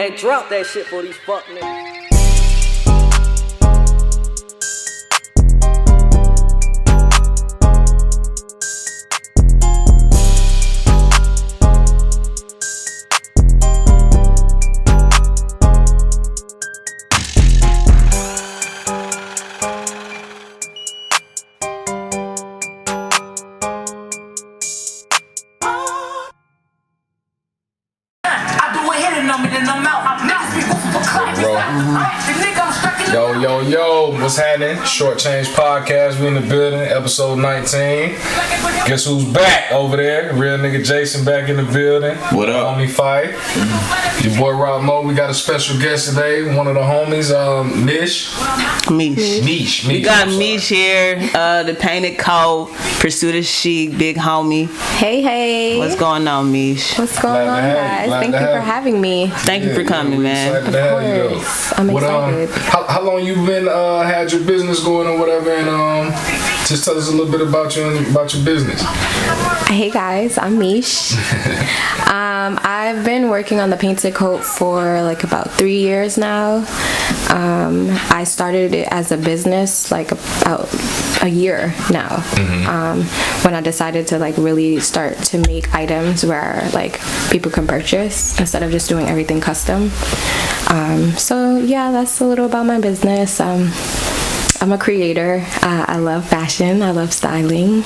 Man, drop that shit for these fuck niggas. Yo, what's happening? Short Change Podcast, we in the building, episode 19. Guess who's back over there? Real nigga Jason back in the building. What up? Homie Fight. Your boy Rob Mo. We got a special guest today, one of the homies, Mish. We got Mish here, the painted coat, Pursuit of Chic, big homie. Hey. What's going on, Mish? What's going on, guys? Thank you for having me. Thank you for coming, man. Excited to have you. I'm excited. How long you been had your business going or whatever, and just tell us a little bit about your business. Hey guys, I'm Mish. I've been working on the painted coat for like about 3 years now. I started it as a business like about a year now. When I decided to like really start to make items where like people can purchase instead of just doing everything custom. So yeah, that's a little about my business. I'm a creator. I love fashion. I love styling.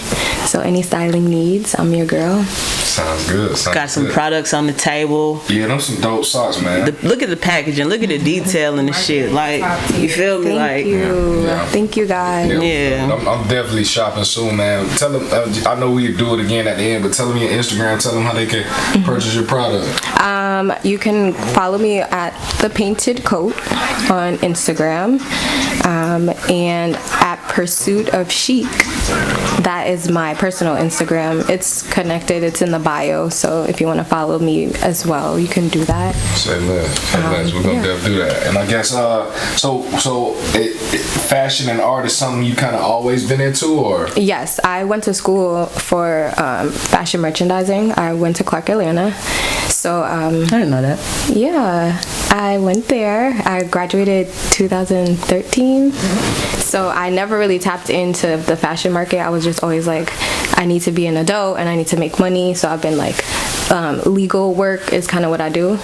So any styling needs, I'm your girl. Sounds good. Got some products on the table. Yeah, them some dope socks, man. Look at the packaging. Look at the detail and the shit. Like, you feel me? Thank you. Yeah. Thank you, guys. Yeah. I'm definitely shopping soon, man. Tell them. I know we do it again at the end, but tell them your Instagram. Tell them how they can purchase your product. You can follow me at The Painted Coat on Instagram, and at Pursuit of Chic. That is my personal Instagram. It's connected. It's in the bio. So if you want to follow me as well, you can do that. Say less. We're gonna definitely do that. And I guess fashion and art is something you kind of always been into, or? Yes, I went to school for fashion merchandising. I went to Clark, Atlanta. So I didn't know that. Yeah, I went there. I graduated 2013. So I never really tapped into the fashion market. I was just always like, I need to be an adult and I need to make money. So I've been like, legal work is kind of what I do.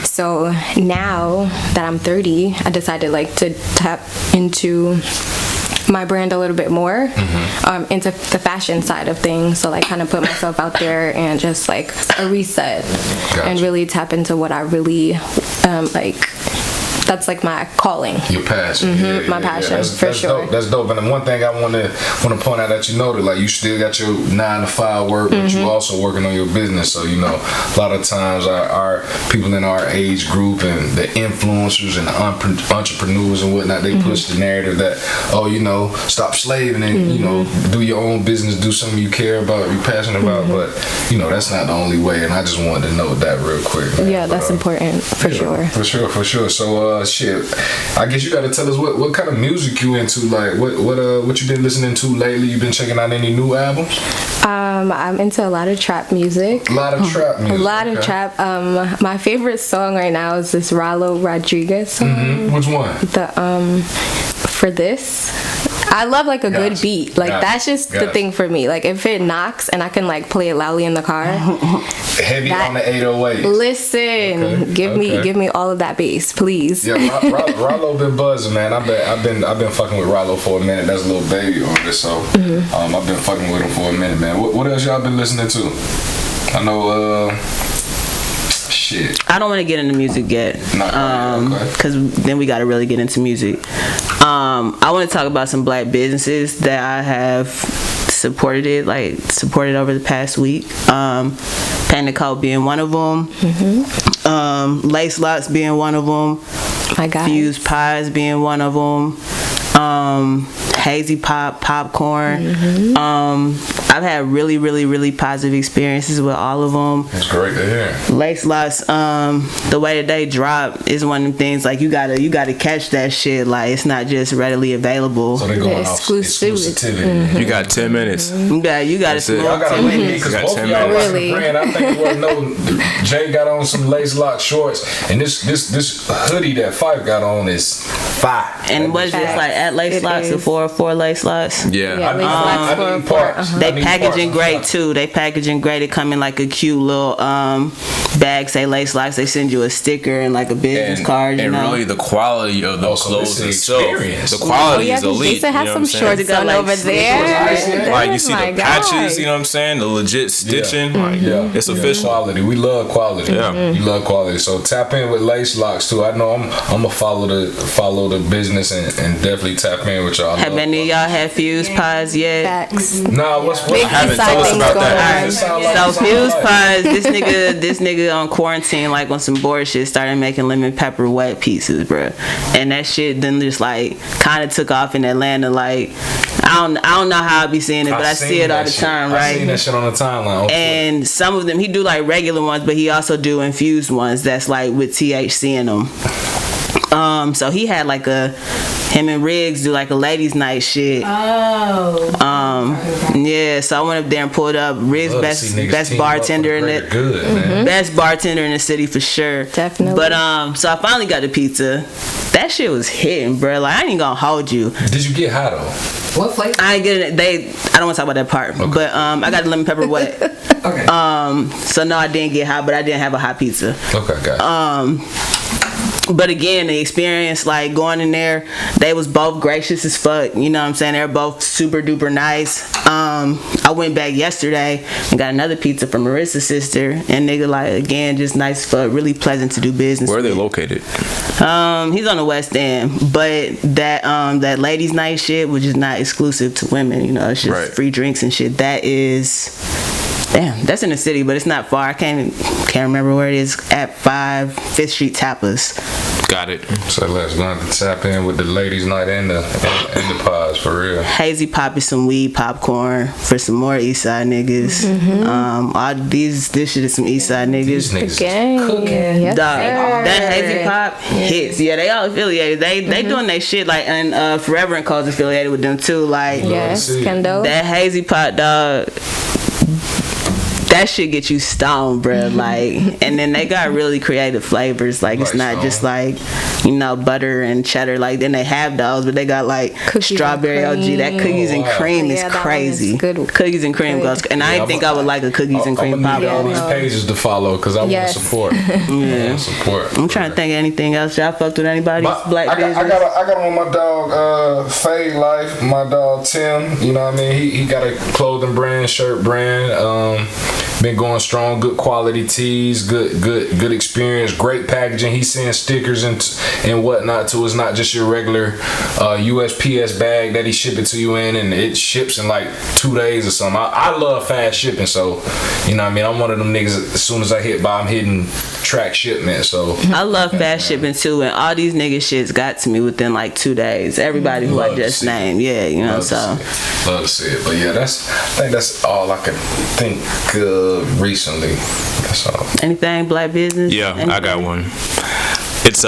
So now that I'm 30, I decided like to tap into my brand a little bit more, into the fashion side of things. So like kind of put myself out there and just like a reset. Gotcha. And really tap into what I really like. That's like my calling. Your passion. My passion, for sure. Dope. That's dope. And one thing I want to point out that you know that like you still got your 9 to 5 work, but you also working on your business. So you know, a lot of times our people in our age group and the influencers and the entrepreneurs and whatnot, they push the narrative that stop slaving and do your own business, do something you care about, you're passionate about. But that's not the only way. And I just wanted to note that real quick. Man. Yeah, that's important for sure. For sure. So. Shit, I guess you gotta tell us what kind of music you into. Like what you been listening to lately? You been checking out any new albums? I'm into a lot of trap music. A lot of trap. My favorite song right now is this Rallo Rodriguez song. Which one? The For This. I love like a good beat. Like that's just the thing for me. Like if it knocks and I can like play it loudly in the car. Heavy on the 808. Listen, give me all of that bass, please. Yeah, Rollo been buzzing, man. I've been fucking with Rollo for a minute. That's a little baby on this, so I've been fucking with him for a minute, man. What else y'all been listening to? I know. Shit. I don't want to get into music yet, because then we got to really get into music. I want to talk about some black businesses that I have supported over the past week. Painted Coat being one of them. Lace Locks being one of them. My God. Fused Pies being one of them. hazy popcorn. I've had really, really, really positive experiences with all of them. It's great to hear. Lace locks, the way that they drop is one of them things, like you gotta catch that shit. Like, it's not just readily available. So they're going off exclusivity. You got 10 minutes. You got That's it. Y'all gotta link me because both of y'all like a brand. I think you wouldn't know. Jay got on some lace lock shorts, and this hoodie that Fife got on is fire. And what's this like at Lace Locks, the 404 Lace Locks? Yeah. I need parts. They packaging great too. They packaging great. They come in like a cute little bag, say Lace Locks. They send you a sticker and like a business card. And really, the quality of those clothes itself, the quality is elite. Jason has some shorts done over there. Like, you see the patches, you know what I'm saying? The legit stitching. It's official. Quality. We love quality. Yeah. We love quality. So tap in with Lace Locks too. I know I'm gonna follow the business and definitely tap in with y'all. Have any of y'all had fuse pies yet? Facts. Nah, what's I haven't. Tell us about that. So fuse pies, this nigga on quarantine, like on some bored shit, started making lemon pepper wet pieces, bro. And that shit then just like kind of took off in Atlanta. Like, I don't know how I be seeing it, but I see it all the time, right? I seen that shit on the timeline. And some of them, he do like regular ones, but he also do infused ones that's like with THC in them. So he had like him and Riggs do like a ladies' night shit. Yeah. So I went up there and pulled up Riggs, best bartender in it. Best bartender in the city for sure. Definitely. But so I finally got the pizza. That shit was hitting, bro. Like, I ain't gonna hold you. Did you get high though? What flavor? I ain't getting it. I don't want to talk about that part. Okay. But I got the lemon pepper wet. Okay. So no, I didn't get high, but I didn't have a hot pizza. Okay, got it. But again, the experience, like going in there, they was both gracious as fuck. You know what I'm saying? They're both super duper nice. I went back yesterday and got another pizza from Marissa's sister, and nigga, like, again, just nice fuck, really pleasant to do business. Where are they located? He's on the West End, but that ladies' night shit, which is not exclusive to women, you know, it's just free drinks and shit. That is. Damn, that's in the city, but it's not far. I can't remember where it is. At 5th Street Tapas. Got it. So let's learn to tap in with the ladies' night and the pies for real. Hazy pop is some weed popcorn for some more East Side niggas. All this shit is some East Side niggas. These niggas Cooking. Yes, that hazy pop hits. Yeah, they all affiliated. They doing their shit, like, and Forever and Co's affiliated with them too. Like, yes, Kendall. That hazy pop, dog. That shit get you stoned, bro. Like, and then they got really creative flavors. Like, it's not just like, you know, butter and cheddar. Like, then they have those, but they got like cookies strawberry OG. That cookies and cream is crazy. Cookies and cream goes, and I didn't think I would like a cookies and cream pop. all these pages to follow because I want to support. I'm trying to think of anything else. Y'all fucked with anybody's black business? I got on my dog Fade Life, my dog Tim. You know what I mean? He got a clothing brand, shirt brand. Been going strong, good quality tees, good experience, great packaging. He's sending stickers and whatnot too. It's not just your regular USPS bag that he ship it to you in, and it ships in like 2 days or something. I love fast shipping, so you know what I mean. I'm one of them niggas. As soon as I hit by, I'm hitting track shipment. So I love fast shipping too, and all these nigga shits got to me within like 2 days. Everybody who I just named, you know. Love to see it, but yeah, I think that's all I can think of recently. That's all. Anything black business? Yeah, anything? I got one. It's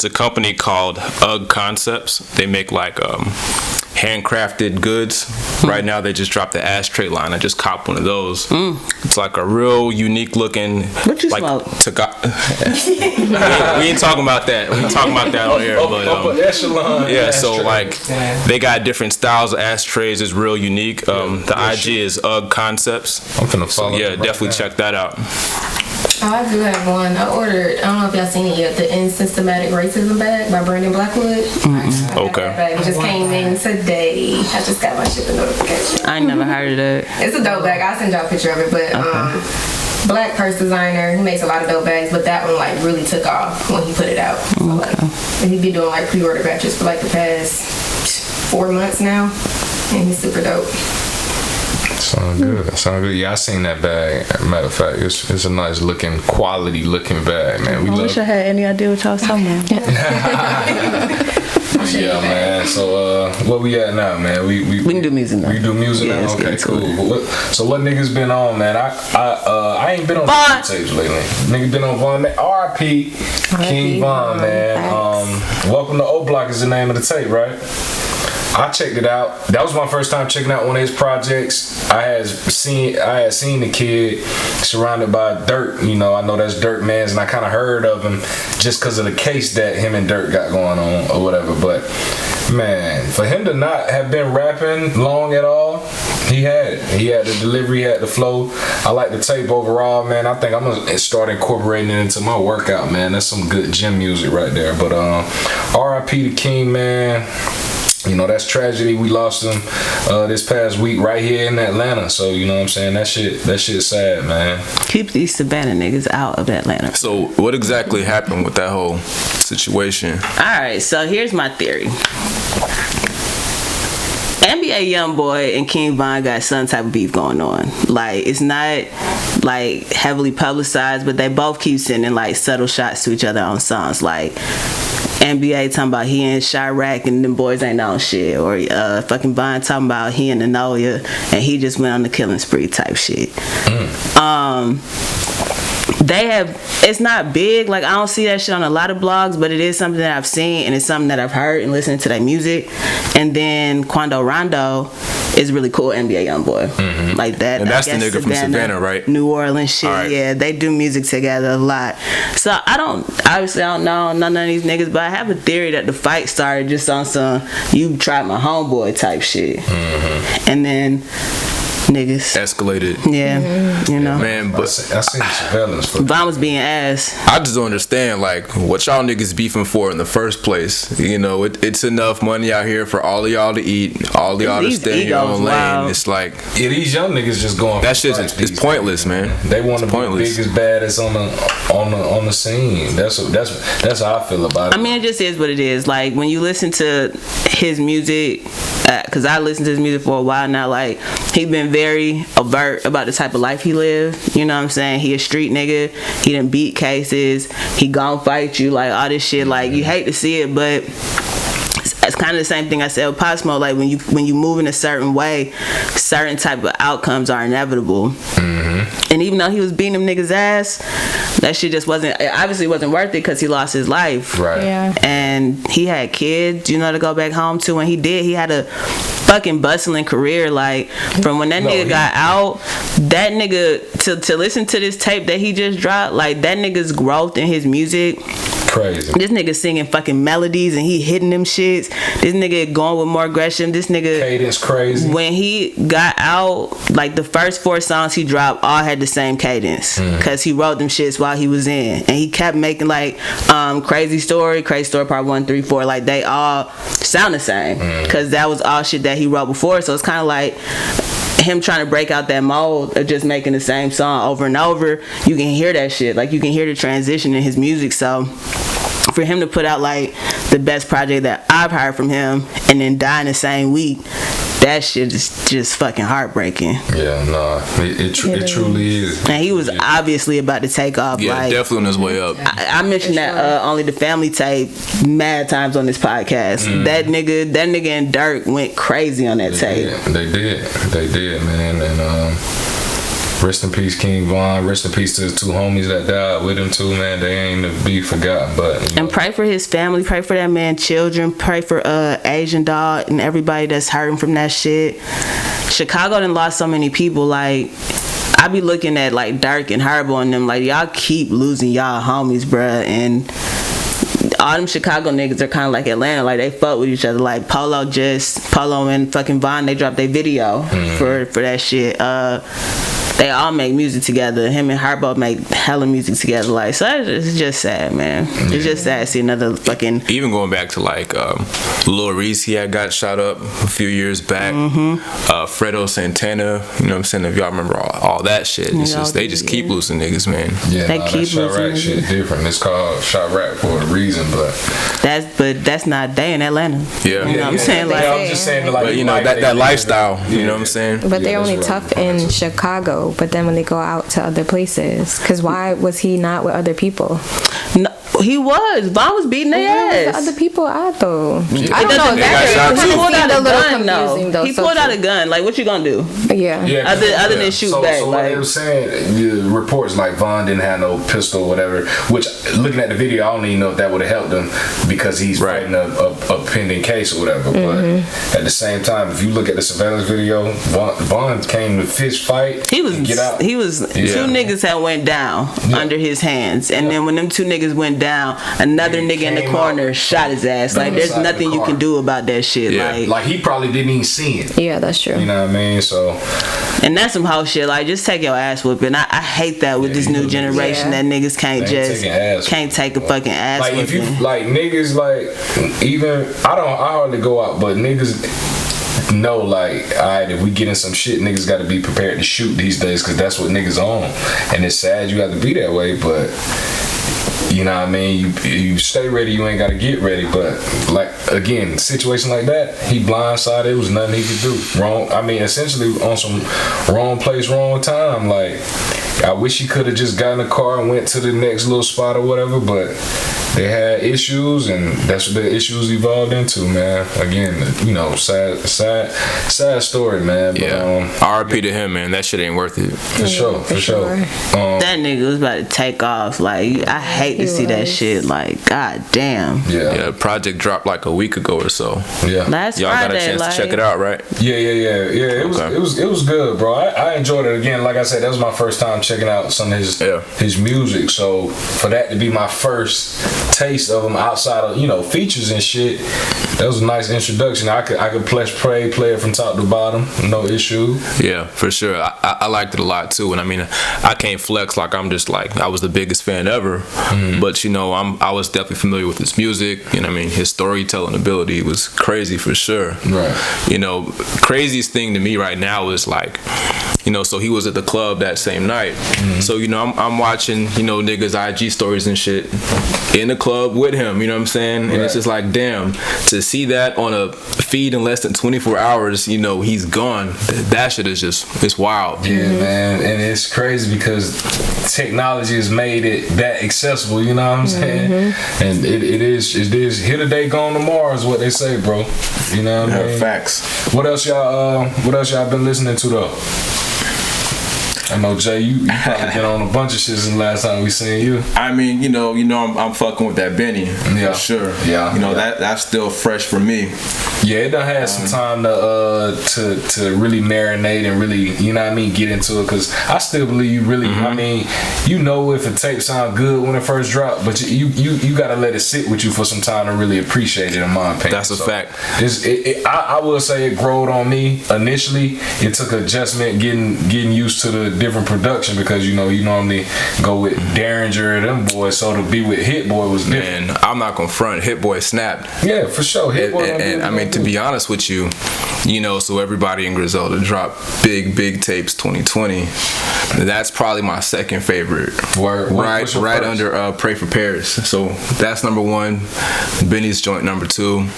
a company called UGG Concepts. They make like handcrafted goods. Right now they just dropped the ashtray line. I just copped one of those. It's like a real unique looking. What you like smoke? we ain't talking about that. We ain't talking about that on air. But yeah, so like they got different styles of ashtrays. It's real unique. The IG is UGG Concepts. I'm finna follow. So yeah, definitely check that out. Oh, I do have one. I ordered, I don't know if y'all seen it yet, the End Systematic Racism bag by Brandon Blackwood. Okay. It just came in today. I just got my shipping notification. I ain't never heard of that. It's a dope bag. I'll send y'all a picture of it, but black purse designer. He makes a lot of dope bags, but that one like really took off when he put it out. So, like, and he be doing like pre-order batches for like the past 4 months now, and he's super dope. Sound good. Yeah, I seen that bag. Matter of fact, it's a nice looking, quality looking bag, man. I wish I had any idea what y'all was talking about. Yeah, man. So where we at now, man? We can do music now. We do music now. Okay, cool. So what niggas been on, man? I ain't been on tapes lately. Nigga been on Von. R.I.P. King Von, man. Welcome to O Block is the name of the tape, right? I checked it out. That was my first time checking out one of his projects. I had seen the kid surrounded by Dirt. You know, I know that's Dirt Mans, and I kind of heard of him just because of the case that him and Dirt got going on or whatever. But man, for him to not have been rapping long at all, he had the delivery, he had the flow. I like the tape overall, man. I think I'm gonna start incorporating it into my workout, man. That's some good gym music right there. But R.I.P. to King, man. You know, that's tragedy. We lost him this past week right here in Atlanta. So, you know what I'm saying? That shit's sad, man. Keep these Savannah niggas out of Atlanta. So, what exactly happened with that whole situation? Alright, so here's my theory. NBA Youngboy and King Von got some type of beef going on. Like, it's not like heavily publicized, but they both keep sending like subtle shots to each other on songs. Like NBA talking about he in Chirac and them boys ain't on shit, or fucking Von talking about he in Anoia and he just went on the killing spree type shit. It's not big, like I don't see that shit on a lot of blogs, but it is something that I've seen and it's something that I've heard and listened to their music. And then Quando Rondo is really cool NBA Youngboy. Like that. And that's the nigga from Savannah, right? New Orleans shit. Right. Yeah, they do music together a lot. So I don't know none of these niggas, but I have a theory that the fight started just on some you tried my homeboy type shit. And then niggas escalated. Yeah, you know. Man, but I seen surveillance footage. Von was being ass. I just don't understand, like, what y'all niggas beefing for in the first place. You know, it's enough money out here for all of y'all to eat, all of y'all to stay in your own lane. It's like, yeah, these young niggas just going. That shit is pointless, man. They want to be the biggest, baddest on the scene. That's how I feel about it. I mean, it just is what it is. Like when you listen to his music, because I listened to his music for a while now. Like he been very overt about the type of life he lived. You know what I'm saying? He a street nigga. He done beat cases. He gon' fight you. Like all this shit. Like you hate to see it, but it's kind of the same thing I said with Pop Smoke. Like when you move in a certain way, certain type of outcomes are inevitable. And even though he was beating them niggas ass, that shit just obviously wasn't worth it because he lost his life. Right. Yeah. And he had kids, you know, to go back home to. And he had a fucking bustling career. Like from when that nigga got out, that nigga to listen to this tape that he just dropped, like that nigga's growth in his music. Crazy. This nigga singing fucking melodies and he hitting them shits. This nigga going with more aggression. This nigga cadence crazy. When he got out, like the first 4 songs he dropped all had the same cadence because he wrote them shits while he was in, and he kept making like Crazy Story Part 1, 3, 4. Like they all sound the same because that was all shit that he wrote before. So it's kind of like him trying to break out that mold of just making the same song over and over. You can hear that shit. Like you can hear the transition in his music. So for him to put out like the best project that I've heard from him and then die in the same week, that shit is just fucking heartbreaking. Yeah, no, it truly is. And he was obviously about to take off. Yeah, like, definitely on his way up. I mentioned that Only the Family tape mad times on this podcast. That nigga and Dirk went crazy on that tape. They did, man. And rest in peace, King Von. Rest in peace to his 2 homies that died with him too, man. They ain't to be forgotten. But and pray for his family. Pray for that man's children. Pray for Asian Dog and everybody that's hurting from that shit. Chicago done lost so many people. Like I be looking at like Dirk and Herbo and them. Like y'all keep losing y'all homies, bruh. And all them Chicago niggas are kind of like Atlanta. Like they fuck with each other. Like Polo and fucking Von, they dropped their video for that shit. They all make music together. Him and Herbo make hella music together. Like, so it's just sad, man. It's just sad to see another fucking. Even going back to like Lil Reese, he had got shot up a few years back. Fredo Santana, you know what I'm saying? If y'all remember all that shit, it's just they just keep losing niggas, man. Yeah, they keep losing. That shit different. It's called Chirac for a reason, but that's not day in Atlanta. Yeah. You know what I'm saying? Like, I'm just saying, like, But you know that lifestyle. You know what I'm saying? But they're only that's what tough I'm in Chicago. But then when they go out to other places, because why was he not with other people? no, he was. Von was beating their Where was ass. the other people at though? I It don't know. doesn't They got shot That too. He pulled out seemed a a little gun, confusing, though. though. He So pulled out a gun. Like, what you gonna do? Yeah. Other than shoot back, So like- what they were saying, the reports like Von didn't have no pistol or whatever. Which, looking at the video, I don't even know if that would have helped him because he's Right. fighting a pending case or whatever. But at the same time, if you look at the surveillance video, Von came to fist fight. He was. and get out. He was. Two niggas had went down under his hands, and then when them two niggas went down, another He nigga in the came corner out shot his ass. on Like, the there's side of the nothing you car. can do about that shit. Yeah. Like he probably didn't even see it. Yeah, that's true. You know what I mean? So And that's some hoe shit. Like, just take your ass whooping. I hate that with Yeah, this you new know, generation yeah. that niggas can't They ain't just taking ass can't take a fucking ass like if you whooping. like niggas like even I hardly go out, but niggas know like alright, if we get in some shit, niggas got to be prepared to shoot these days because that's what niggas on, and it's sad you have to be that way, but. You know what I mean? You stay ready, you ain't gotta get ready. But like again, situation like that, he blindsided, it was nothing he could do. Wrong, I mean essentially on some wrong place, wrong time. Like I wish he could have just got in the car and went to the next little spot or whatever, but they had issues and that's what the issues evolved into, man. Again, you know, sad story, man. But, Yeah. RIP to him, man. That shit ain't worth it. for sure. That nigga was about to take off. Like, I hate to see that shit. Like, god damn. Yeah, project dropped like a week ago or so. Yeah. Last Y'all Friday, got a chance like, to check it out, right? Yeah. It was good, bro. I enjoyed it. Again, like I said, that was my first time checking out some of his music. So for that to be my first taste of him outside of features and shit, that was a nice introduction. I could play it from top to bottom, no issue. Yeah, for sure. I liked it a lot too, and I mean, I can't flex like I'm just like I was the biggest fan ever, but I was definitely familiar with his music. You know, what I mean, his storytelling ability was crazy for sure. Right. Craziest thing to me right now is like, so he was at the club that same night. So I'm watching niggas IG stories and shit in the club with him. You know what I'm saying? And it's just like, damn, to see that on a feed in less than 24 hours, he's gone. That shit is it's wild. Yeah, man, and it's crazy because technology has made it that accessible. You know what I'm saying? And it is here today, gone tomorrow is what they say, bro. You know what I mean? Facts. What else y'all been listening to though? I know Jay, you probably been on a bunch of shit since the last time we seen you. I mean, I'm fucking with that Benny for sure. Yeah, that's still fresh for me. Yeah, it done had some time to really marinate and really, get into it. Cause I still believe you really. I mean, if a tape sound good when it first dropped, but you gotta let it sit with you for some time to really appreciate it. In my opinion, That's a fact. I will say it growed on me initially. It took adjustment getting used to the different production because you normally go with Derringer and them boys, so to be with Hit Boy was different. Man, I'm not gonna front. Hit Boy snapped. Yeah, for sure. Hit Boy. And I mean, to be honest with you, so everybody in Griselda dropped big tapes 2020. That's probably my second favorite. Word. Right What's your first? under Pray for Paris. So that's number one. Benny's joint number two.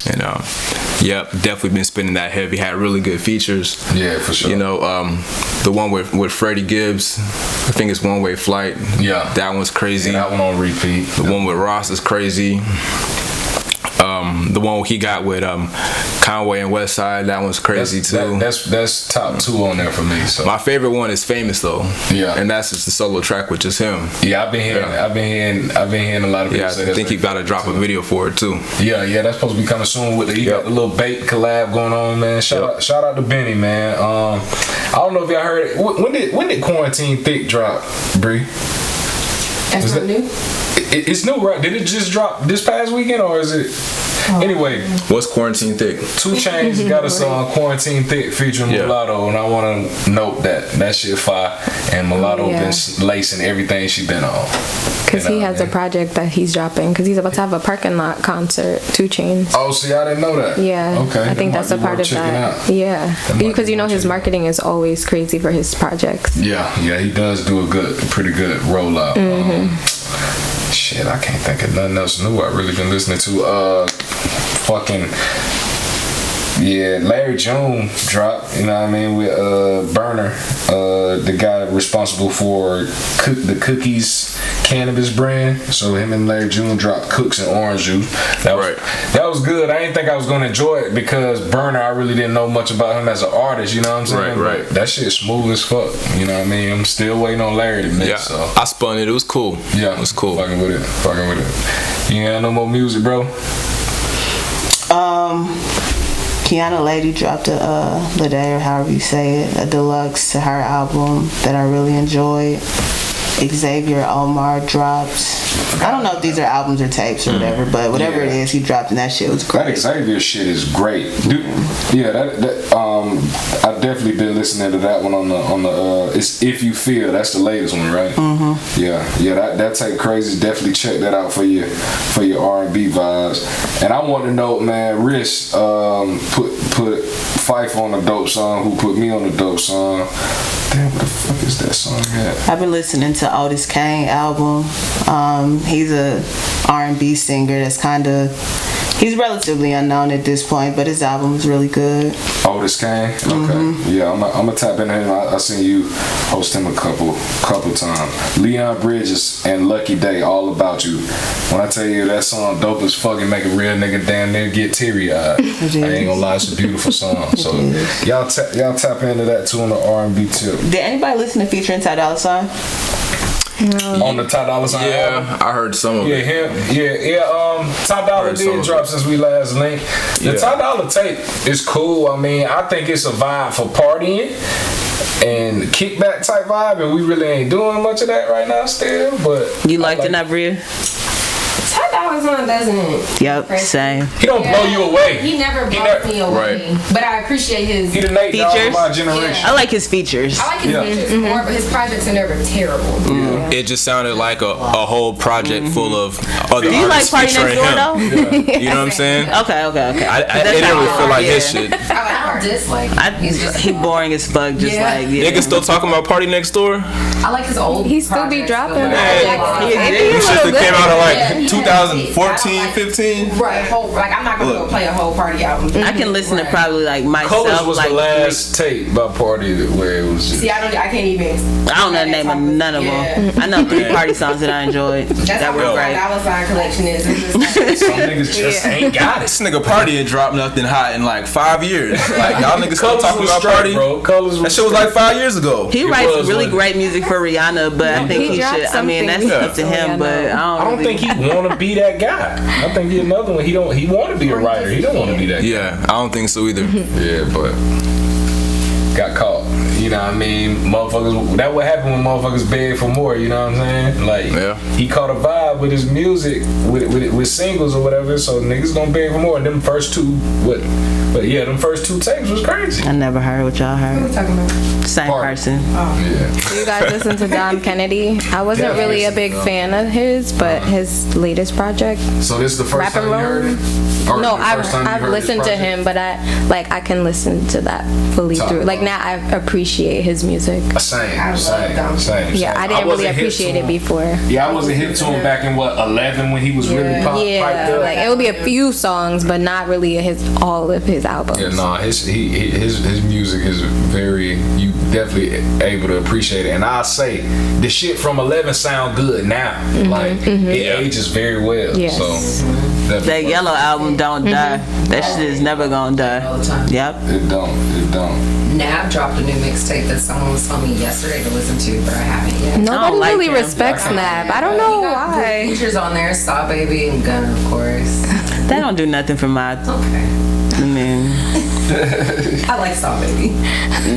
And definitely been spinning that heavy. Had really good features. Yeah, for sure. The one with Freddie Gibbs, I think it's One Way Flight. Yeah, that one's crazy. Yeah, that one on repeat. The one with Ross is crazy. The one he got with Conway and Westside, that one's crazy too. That's top two on there for me. So my favorite one is Famous though. Yeah, and that's just the solo track with just him. Yeah, I've been hearing a lot of people say that. I think he got to drop a video for it too. Yeah, that's supposed to be coming soon. He got a little bait collab going on, man. Shout out to Benny, man. I don't know if y'all heard it. When did Quarantine Thick drop, Bree? That's not new. It's new, right? Did it just drop this past weekend, or is it? Anyway, what's Quarantine Thick? 2 Chainz got a song Quarantine Thick featuring Mulatto, and I want to note that shit fire, and Mulatto been lacing everything she been on. Because he has a project that he's dropping, because he's about to have a parking lot concert, 2 Chainz. Oh, see, I didn't know that. Yeah. Okay. I think that's a part of that. Yeah. Because his marketing is always crazy for his projects. Yeah, he does do a pretty good rollout. Shit, I can't think of nothing else new I really been listening to. Fucking. Yeah, Larry June dropped, you know what I mean, with Burner, the guy responsible for the Cookies cannabis brand. So him and Larry June dropped Cooks and Orange Juice. That was good. I didn't think I was gonna enjoy it because Burner, I really didn't know much about him as an artist, you know what I'm saying? Right. But that shit smooth as fuck, you know what I mean? I'm still waiting on Larry to mix. Yeah, so. I spun it. It was cool. Yeah, it was cool. Fucking with it. You ain't got no more music, bro? Kiana Lady dropped a Lede, or however you say it, a deluxe to her album that I really enjoyed. Xavier Omar dropped. I don't know if these are albums or tapes or whatever, but whatever it is, he dropped, and that shit was great. That Xavier shit is great, dude. Yeah, I've definitely been listening to that one on the. It's If You Feel. That's the latest one, right? Mm-hmm. Yeah. That tape crazy. Definitely check that out for your R&B vibes. And I want to know, man, Rish put Fife on a dope song. Who put me on a dope song? Damn, what the fuck is that song at? I've been listening to Otis Kane album. He's a R&B singer that's he's relatively unknown at this point, but his album is really good. Otis Kane? Okay. Mm-hmm. Yeah, I'm gonna tap into him. I seen you host him a couple times. Leon Bridges and Lucky Day, All About You. When I tell you that song dope as fucking make a real nigga damn near get teary-eyed. I ain't gonna lie, it's a beautiful song. So y'all tap into that too on the R&B tip. Did anybody listen to featuring Ty Dolla $ign? On the Ty Dolla $ign album? I heard some of it. Ty Dolla did drop since we last linked. The Ty Dolla tape is cool. I mean, I think it's a vibe for partying and kickback type vibe, and we really ain't doing much of that right now still. But you liked it, not Bria? Ty Dolla $ign doesn't. Yep, same. He don't blow you away. He never blows me away. Right. But I appreciate his features. Of my generation. I like his features. I like his features more, but his projects are never terrible. It just sounded like a whole project full of other Do you like artists Party Next featuring Door him. though? You know what I'm saying? Okay. It didn't really feel like his shit. I dislike. He boring as fuck. Just like niggas still talking about Party Next Door. I like his old. He still be dropping. This shit that came out in like 2014, 15. Right. I'm not gonna go play a whole Party album. I can listen to probably like myself. Colors was like the last tape by Party where it was. See, I can't even. I don't know the name of none of them. I know 3 Party songs that I enjoyed. That were great. Dollar $ign collection is. Some niggas just ain't got it. This nigga Party ain't dropped nothing hot in like 5 years. Like y'all niggas still talking about straight, Party, bro. That shit was like 5 years ago. He writes really great music for Rihanna, but I think he should. I mean, that's up to him. But I don't think he want to be that guy. I think he another one. He want to be a writer. He don't want to be that guy. Yeah, I don't think so either. Yeah, but got caught. You know what I mean? Motherfuckers, that what happened when motherfuckers beg for more, you know what I'm saying? Like, he caught a vibe with his music, with singles or whatever, so niggas gonna beg for more. And them first two tapes was crazy. I never heard what y'all heard. What are we talking about? Same person. Oh. Yeah. Do you guys listen to Dom Kennedy? I wasn't really a big fan of his, but his latest project. So this is the first time you heard it? No, I've listened to him, but I can listen to that fully through. Like now, I appreciate his music. Same. Yeah, I didn't really appreciate it before. Yeah, I wasn't hip to him back in 11 when he was really piped up. Like it would be a few songs, but not really all of his albums. Yeah, no, his music is very. You definitely able to appreciate it, and I'll say the shit from 11 sound good now. Like it ages very well. Yes. So. That Yellow album don't die. That shit is never gonna die. All the time. Yep. It don't. Nav dropped a new mixtape that someone was telling me yesterday to listen to, but I haven't yet. Nobody like really him. respects Nav. I don't know He got good why. features on there, Saw Baby and Gunner, of course. They don't do nothing for my. Okay. I mean, I like Saw Baby.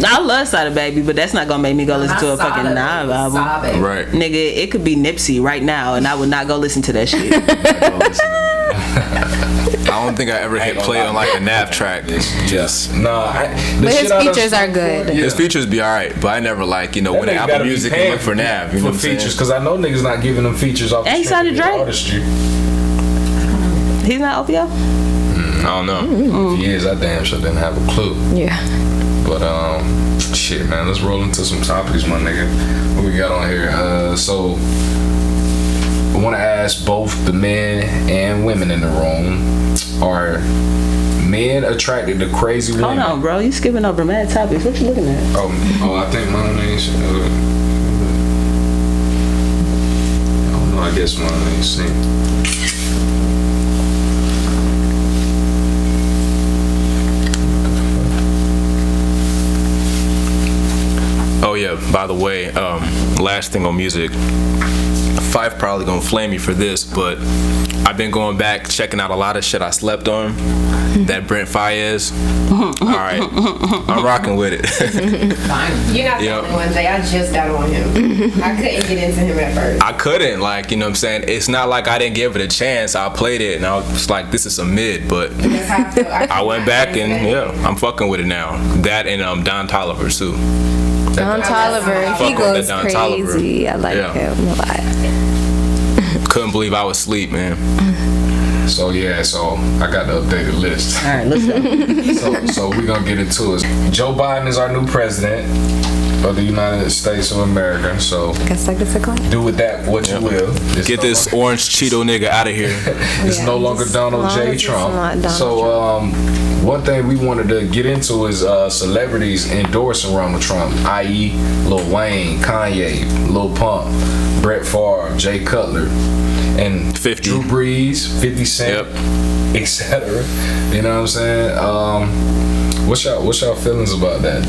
I love Sada Baby, but that's not gonna make me go listen to a fucking Nav album. Saw Baby. Right. Nigga, it could be Nipsey right now, and I would not go listen to that shit. I don't think I ever hit play on like a Nav track. Just But his features are good. his features be alright, but I never like when nigga Apple gotta be Music paying look for Nav. You know for what I'm saying? features, because I know niggas not giving them features off the Ain't strength of signed to their Drake? artistry. He's not OVO? I don't know. If he is, I damn sure didn't have a clue. Yeah. But shit, man, let's roll into some topics, my nigga. What we got on here? So want to ask both the men and women in the room: are men attracted to crazy women? Hold on, bro. You skipping over mad topics. What you looking at? Oh, I think mine ain't. I don't know. I guess mine ain't seen. Oh yeah, by the way, last thing on music, Fife probably gonna flame me for this, but I've been going back, checking out a lot of shit I slept on. That Brent Faiyaz. Alright, I'm rocking with it. You're not the only one, Jay. I just got on him. I couldn't get into him at first. I couldn't, like, you know what I'm saying? It's not like I didn't give it a chance. I played it and I was like, this is a mid, but That's how I feel. I went back and I'm fucking with it now. That and Don Toliver too. Don Toliver, he Fuck with goes that Don crazy. Toliver. I like him a lot. Couldn't believe I was asleep, man. So I got the updated list. All right, let's go. So we're gonna get into it. Joe Biden is our new president of the United States of America. So Guess I get to clap. do with that what you will. It's Get this orange Cheeto nigga out of here. It's Yeah, no longer just Donald as long J. as it's Trump. not Donald So one thing we wanted to get into is celebrities endorsing Donald Trump, i.e. Lil Wayne, Kanye, Lil Pump, Brett Favre, Jay Cutler, and 50. Drew Brees, 50 Cent, etc. You know what I'm saying? What's y'all feelings about that?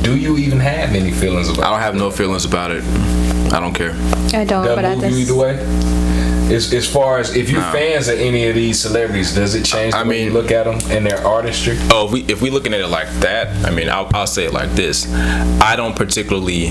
Do you even have any feelings about it? I don't have no feelings about it. I don't care. I don't, but That at move you this. either way? As far as if you're fans of any of these celebrities, does it change the way you look at them and their artistry? Oh, if we looking at it like that, I mean, I'll say it like this: I don't particularly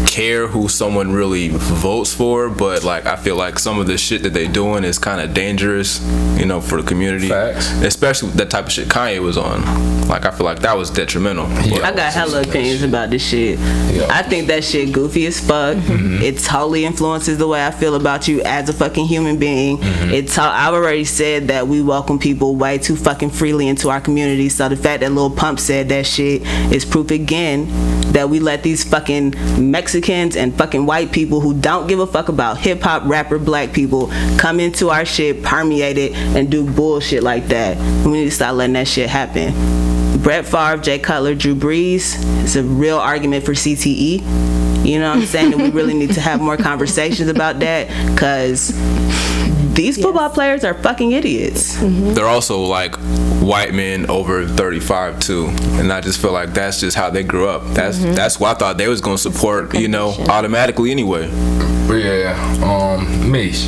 care who someone really votes for, but like I feel like some of the shit that they doing is kind of dangerous, you know, for the community. Facts. Especially that type of shit Kanye was on. Like I feel like that was detrimental. Yeah. I got hella opinions about this shit. Yeah. I think that shit goofy as fuck. It totally influences the way I feel about you as a fucking human being. I've already said that we welcome people way too fucking freely into our community. So the fact that Lil Pump said that shit is proof again that we let these fucking Mexicans and fucking white people who don't give a fuck about hip hop, rapper, black people come into our shit, permeate it, and do bullshit like that. We need to stop letting that shit happen. Brett Favre, Jay Cutler, Drew Brees. It's a real argument for CTE. You know what I'm saying? And we really need to have more conversations about that because these football players are fucking idiots. They're also like white men over 35 too, and I just feel like that's just how they grew up. That's what I thought they was gonna support, you know, automatically anyway. Mish,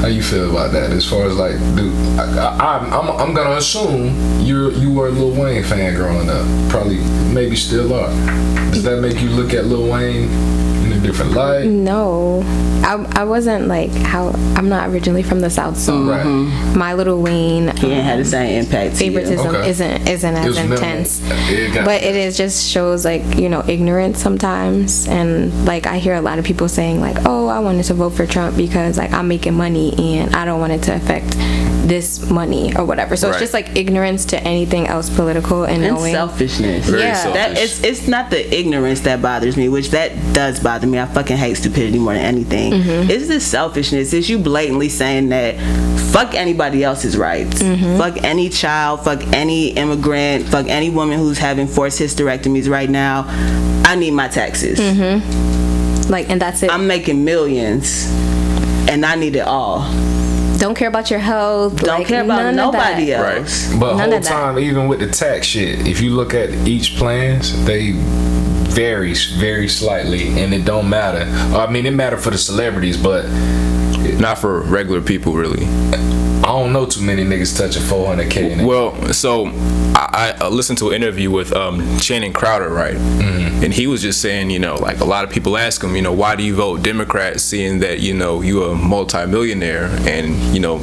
how you feel about that? As far as like, dude, I'm gonna assume you were a Lil Wayne fan growing up. Probably, maybe still are. Does that make you look at Lil Wayne in a different light? No, I wasn't like how I'm not originally from the South, so my Lil Wayne He ain't had the same impact to you. favoritism Okay. isn't It as was minimal. intense. It But it is just shows like, you know, ignorance sometimes, and like I hear a lot of people saying like, oh, I wanted to vote for Trump because like I'm making money and I don't want it to affect this money or whatever. So Right. it's just like ignorance to anything else political and And knowing. selfishness. Very Yeah. selfish. It's not the ignorance that bothers me, which that does bother me. I fucking hate stupidity more than anything. It's the selfishness. It's you blatantly saying that fuck anybody else's rights. Fuck any child, fuck any immigrant, fuck any woman who's having forced hysterectomies right now. I need my taxes. Like, and that's it. I'm making millions and I need it all. Don't care about your health. Don't like, care about none of nobody that. else. But None whole of that. time, even with the tax shit, if you look at each plans, they vary very slightly, and it don't matter. I mean, it matter for the celebrities, but Not for regular people, really. I don't know too many niggas touching 400K. In it. Well, so I listened to an interview with Channing Crowder, right? And he was just saying, you know, like a lot of people ask him, you know, why do you vote Democrat, seeing that, you know, you're a multi-millionaire and, you know,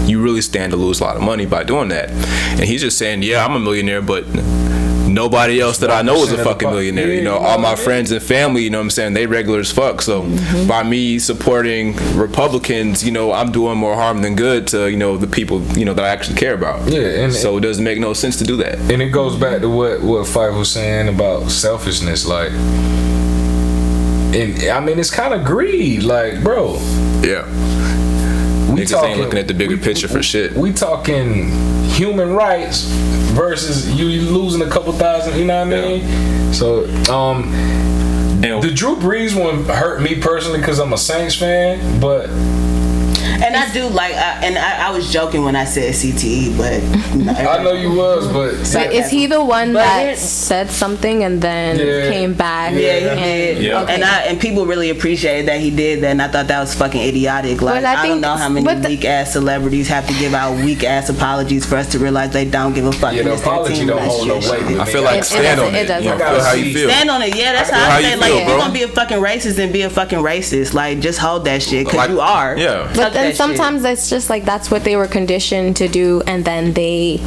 you really stand to lose a lot of money by doing that. And he's just saying, yeah, I'm a millionaire, but nobody else that I know is a 1% of the fucking pop- millionaire. yeah, You know, you all know my what I mean? friends and family, you know what I'm saying, they regular as fuck. So by me supporting Republicans, you know, I'm doing more harm than good to, you know, the people, you know, that I actually care about. Yeah, and So it doesn't make no sense to do that. And it goes back to what Fife was saying about selfishness. Like, and I mean, it's kind of greed, like, bro. Yeah. Niggas ain't looking at the bigger picture for shit. We talking human rights versus you losing a couple thousand, you know what I mean? So, the Drew Brees one hurt me personally because I'm a Saints fan, but. And I do like, I was joking when I said CTE, but I know you was, but is he the one that said something and then came back? Yeah, he did. Yeah. Okay. And people really appreciated that he did that, and I thought that was fucking idiotic. Like, I don't know how many weak ass celebrities have to give out weak ass apologies for us to realize they don't give a fuck. Yeah, the apology don't hold no weight. I feel like stand on it. You know, feel how you feel. Stand on it. Yeah, that's how I say. Like, if you're gonna be a fucking racist, then be a fucking racist. Like, just hold that shit, because you are. Yeah. But then sometimes it's just like that's what they were conditioned to do, and then they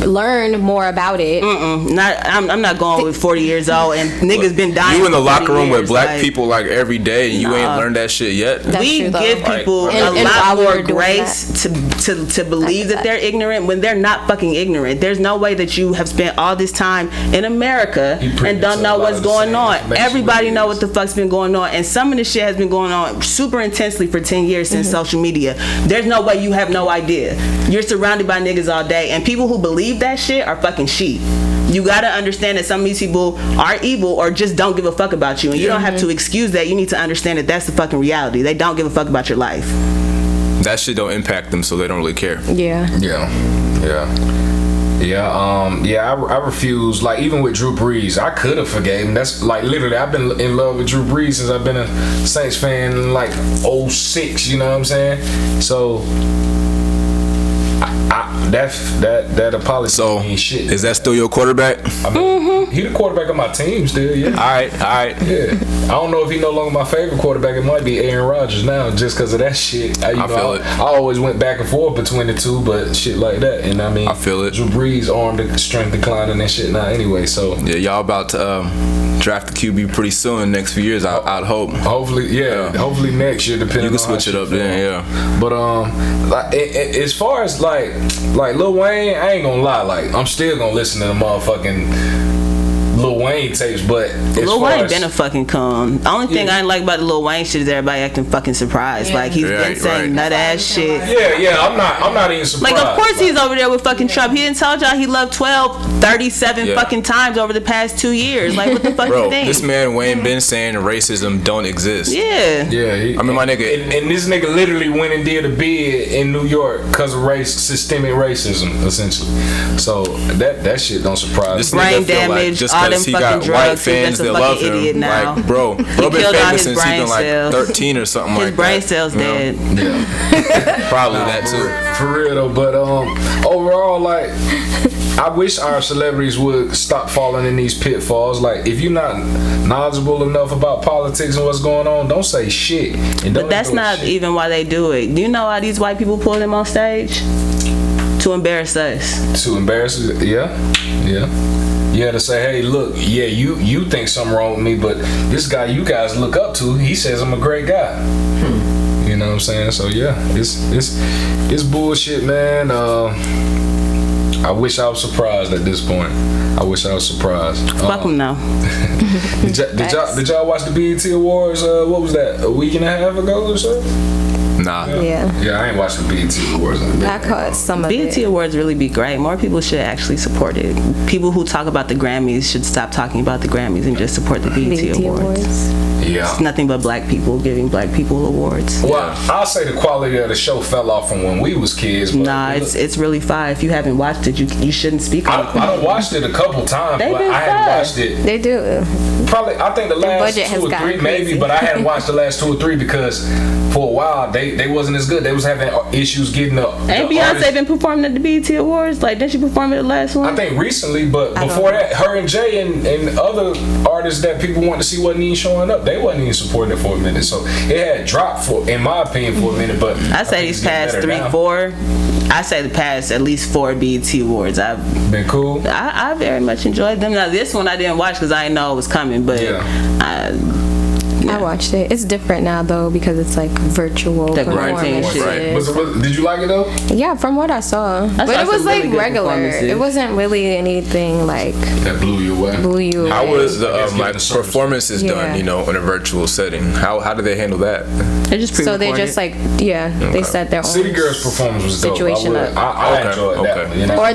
learn more about it. I'm not going with 40 years old and niggas been dying. You in the for locker room with black like, people like every day, and you ain't learned that shit yet. We give people a lot more grace to believe that they're ignorant when they're not fucking ignorant. There's no way that you have spent all this time in America and don't know what's going on. Everybody know what the fuck's been going on, and some of this shit has been going on super intensely for 10 years since social media. There's no way you have no idea. You're surrounded by niggas all day, and people who believe that shit are fucking sheep. You gotta understand that some of these people are evil or just don't give a fuck about you, and you don't have to excuse that. You need to understand that that's the fucking reality. They don't give a fuck about your life. That shit don't impact them, so they don't really care. I refuse. Like, even with Drew Brees, I could have forgave him. That's like literally, I've been in love with Drew Brees since I've been a Saints fan in like 06. You know what I'm saying? So that apology. So means shit. Is that still your quarterback? I mean, he the quarterback of my team still. Yeah. All right. Yeah. I don't know if he no longer my favorite quarterback. It might be Aaron Rodgers now, just because of that shit. I feel it. I always went back and forth between the two, but shit like that. And I mean, I feel it. Drew Brees' arm strength declining and shit now. Anyway, so yeah, y'all about to draft the QB pretty soon. In the next few years, I'd hope. Hopefully, hopefully next year, depending. You can on switch it up then, yeah. But like, as far as like Lil Wayne, I ain't gonna lie, like I'm still gonna listen to the motherfucking Lil Wayne tapes, but Lil Wayne been a fucking cum. The only thing I ain't like about the Lil Wayne shit is everybody acting fucking surprised. Like he's been saying nut ass shit. Yeah, I'm not even surprised. Like, of course he's over there with fucking Trump. He didn't tell y'all he loved 37 fucking times over the past 2 years. Like, what the fuck you think? This man Wayne been saying racism don't exist. Yeah. I mean, my nigga, and this nigga literally went and did a bid in New York because of systemic racism, essentially. So that shit don't surprise this me. Brain damage, just because he got white fans that love him. Now. Like, bro been famous since he been like 13 or something like that. His brain cells dead. Yeah. Probably that too. For real though, but overall, like, I wish our celebrities would stop falling in these pitfalls. Like, if you're not knowledgeable enough about politics and what's going on, don't say shit. But that's not even why they do it. Do you know why these white people pull them on stage? To embarrass us. To embarrass us? Yeah. To say, hey, look, you think something wrong with me, but this guy you guys look up to, he says I'm a great guy. You know what I'm saying? So yeah, it's bullshit, man. I wish I was surprised at this point. I wish I was surprised. Fuck them now. Did y'all watch the BET Awards? What was that? A week and a half ago or so? Nah. Yeah, I ain't watching the BET Awards. I caught some of it. BET Awards really be great. More people should actually support it. People who talk about the Grammys should stop talking about the Grammys and just support the BET Awards. Yeah. It's nothing but black people giving black people awards. Well, I'll say the quality of the show fell off from when we was kids. But nah, it's really fire. If you haven't watched it, you shouldn't speak on it. I watched it a couple times, but I hadn't watched it. They do. Probably, I think the last 2 or 3 maybe, but I hadn't watched the last 2 or 3 because for a while they wasn't as good. They was having issues getting the Ain't Beyonce been performing at the BET Awards? Like, didn't she perform at the last one? I think recently, but before that, her and Jay and other artists that people want to see wasn't even showing up. They wasn't even supporting it for a minute. So it had dropped in my opinion, for a minute. But I say these past 3-4. I say the past at least 4 BET Awards. I've been cool. I very much enjoyed them. Now this one I didn't watch because I didn't know it was coming, but I watched it. It's different now though because it's like virtual The quarantine performances. shit. Did you like it though? Yeah, from what I saw, I but saw it was some like really good regular. performances. It wasn't really anything like That blew you away. blew you. How away. was the I guess like given the service. performances Yeah. done? You know, in a virtual setting. How do they handle that? They just So they pre-recorded. just like they set their own City Girls' performance was dope. situation I up. Okay, enjoyed that. okay. One, you know? Or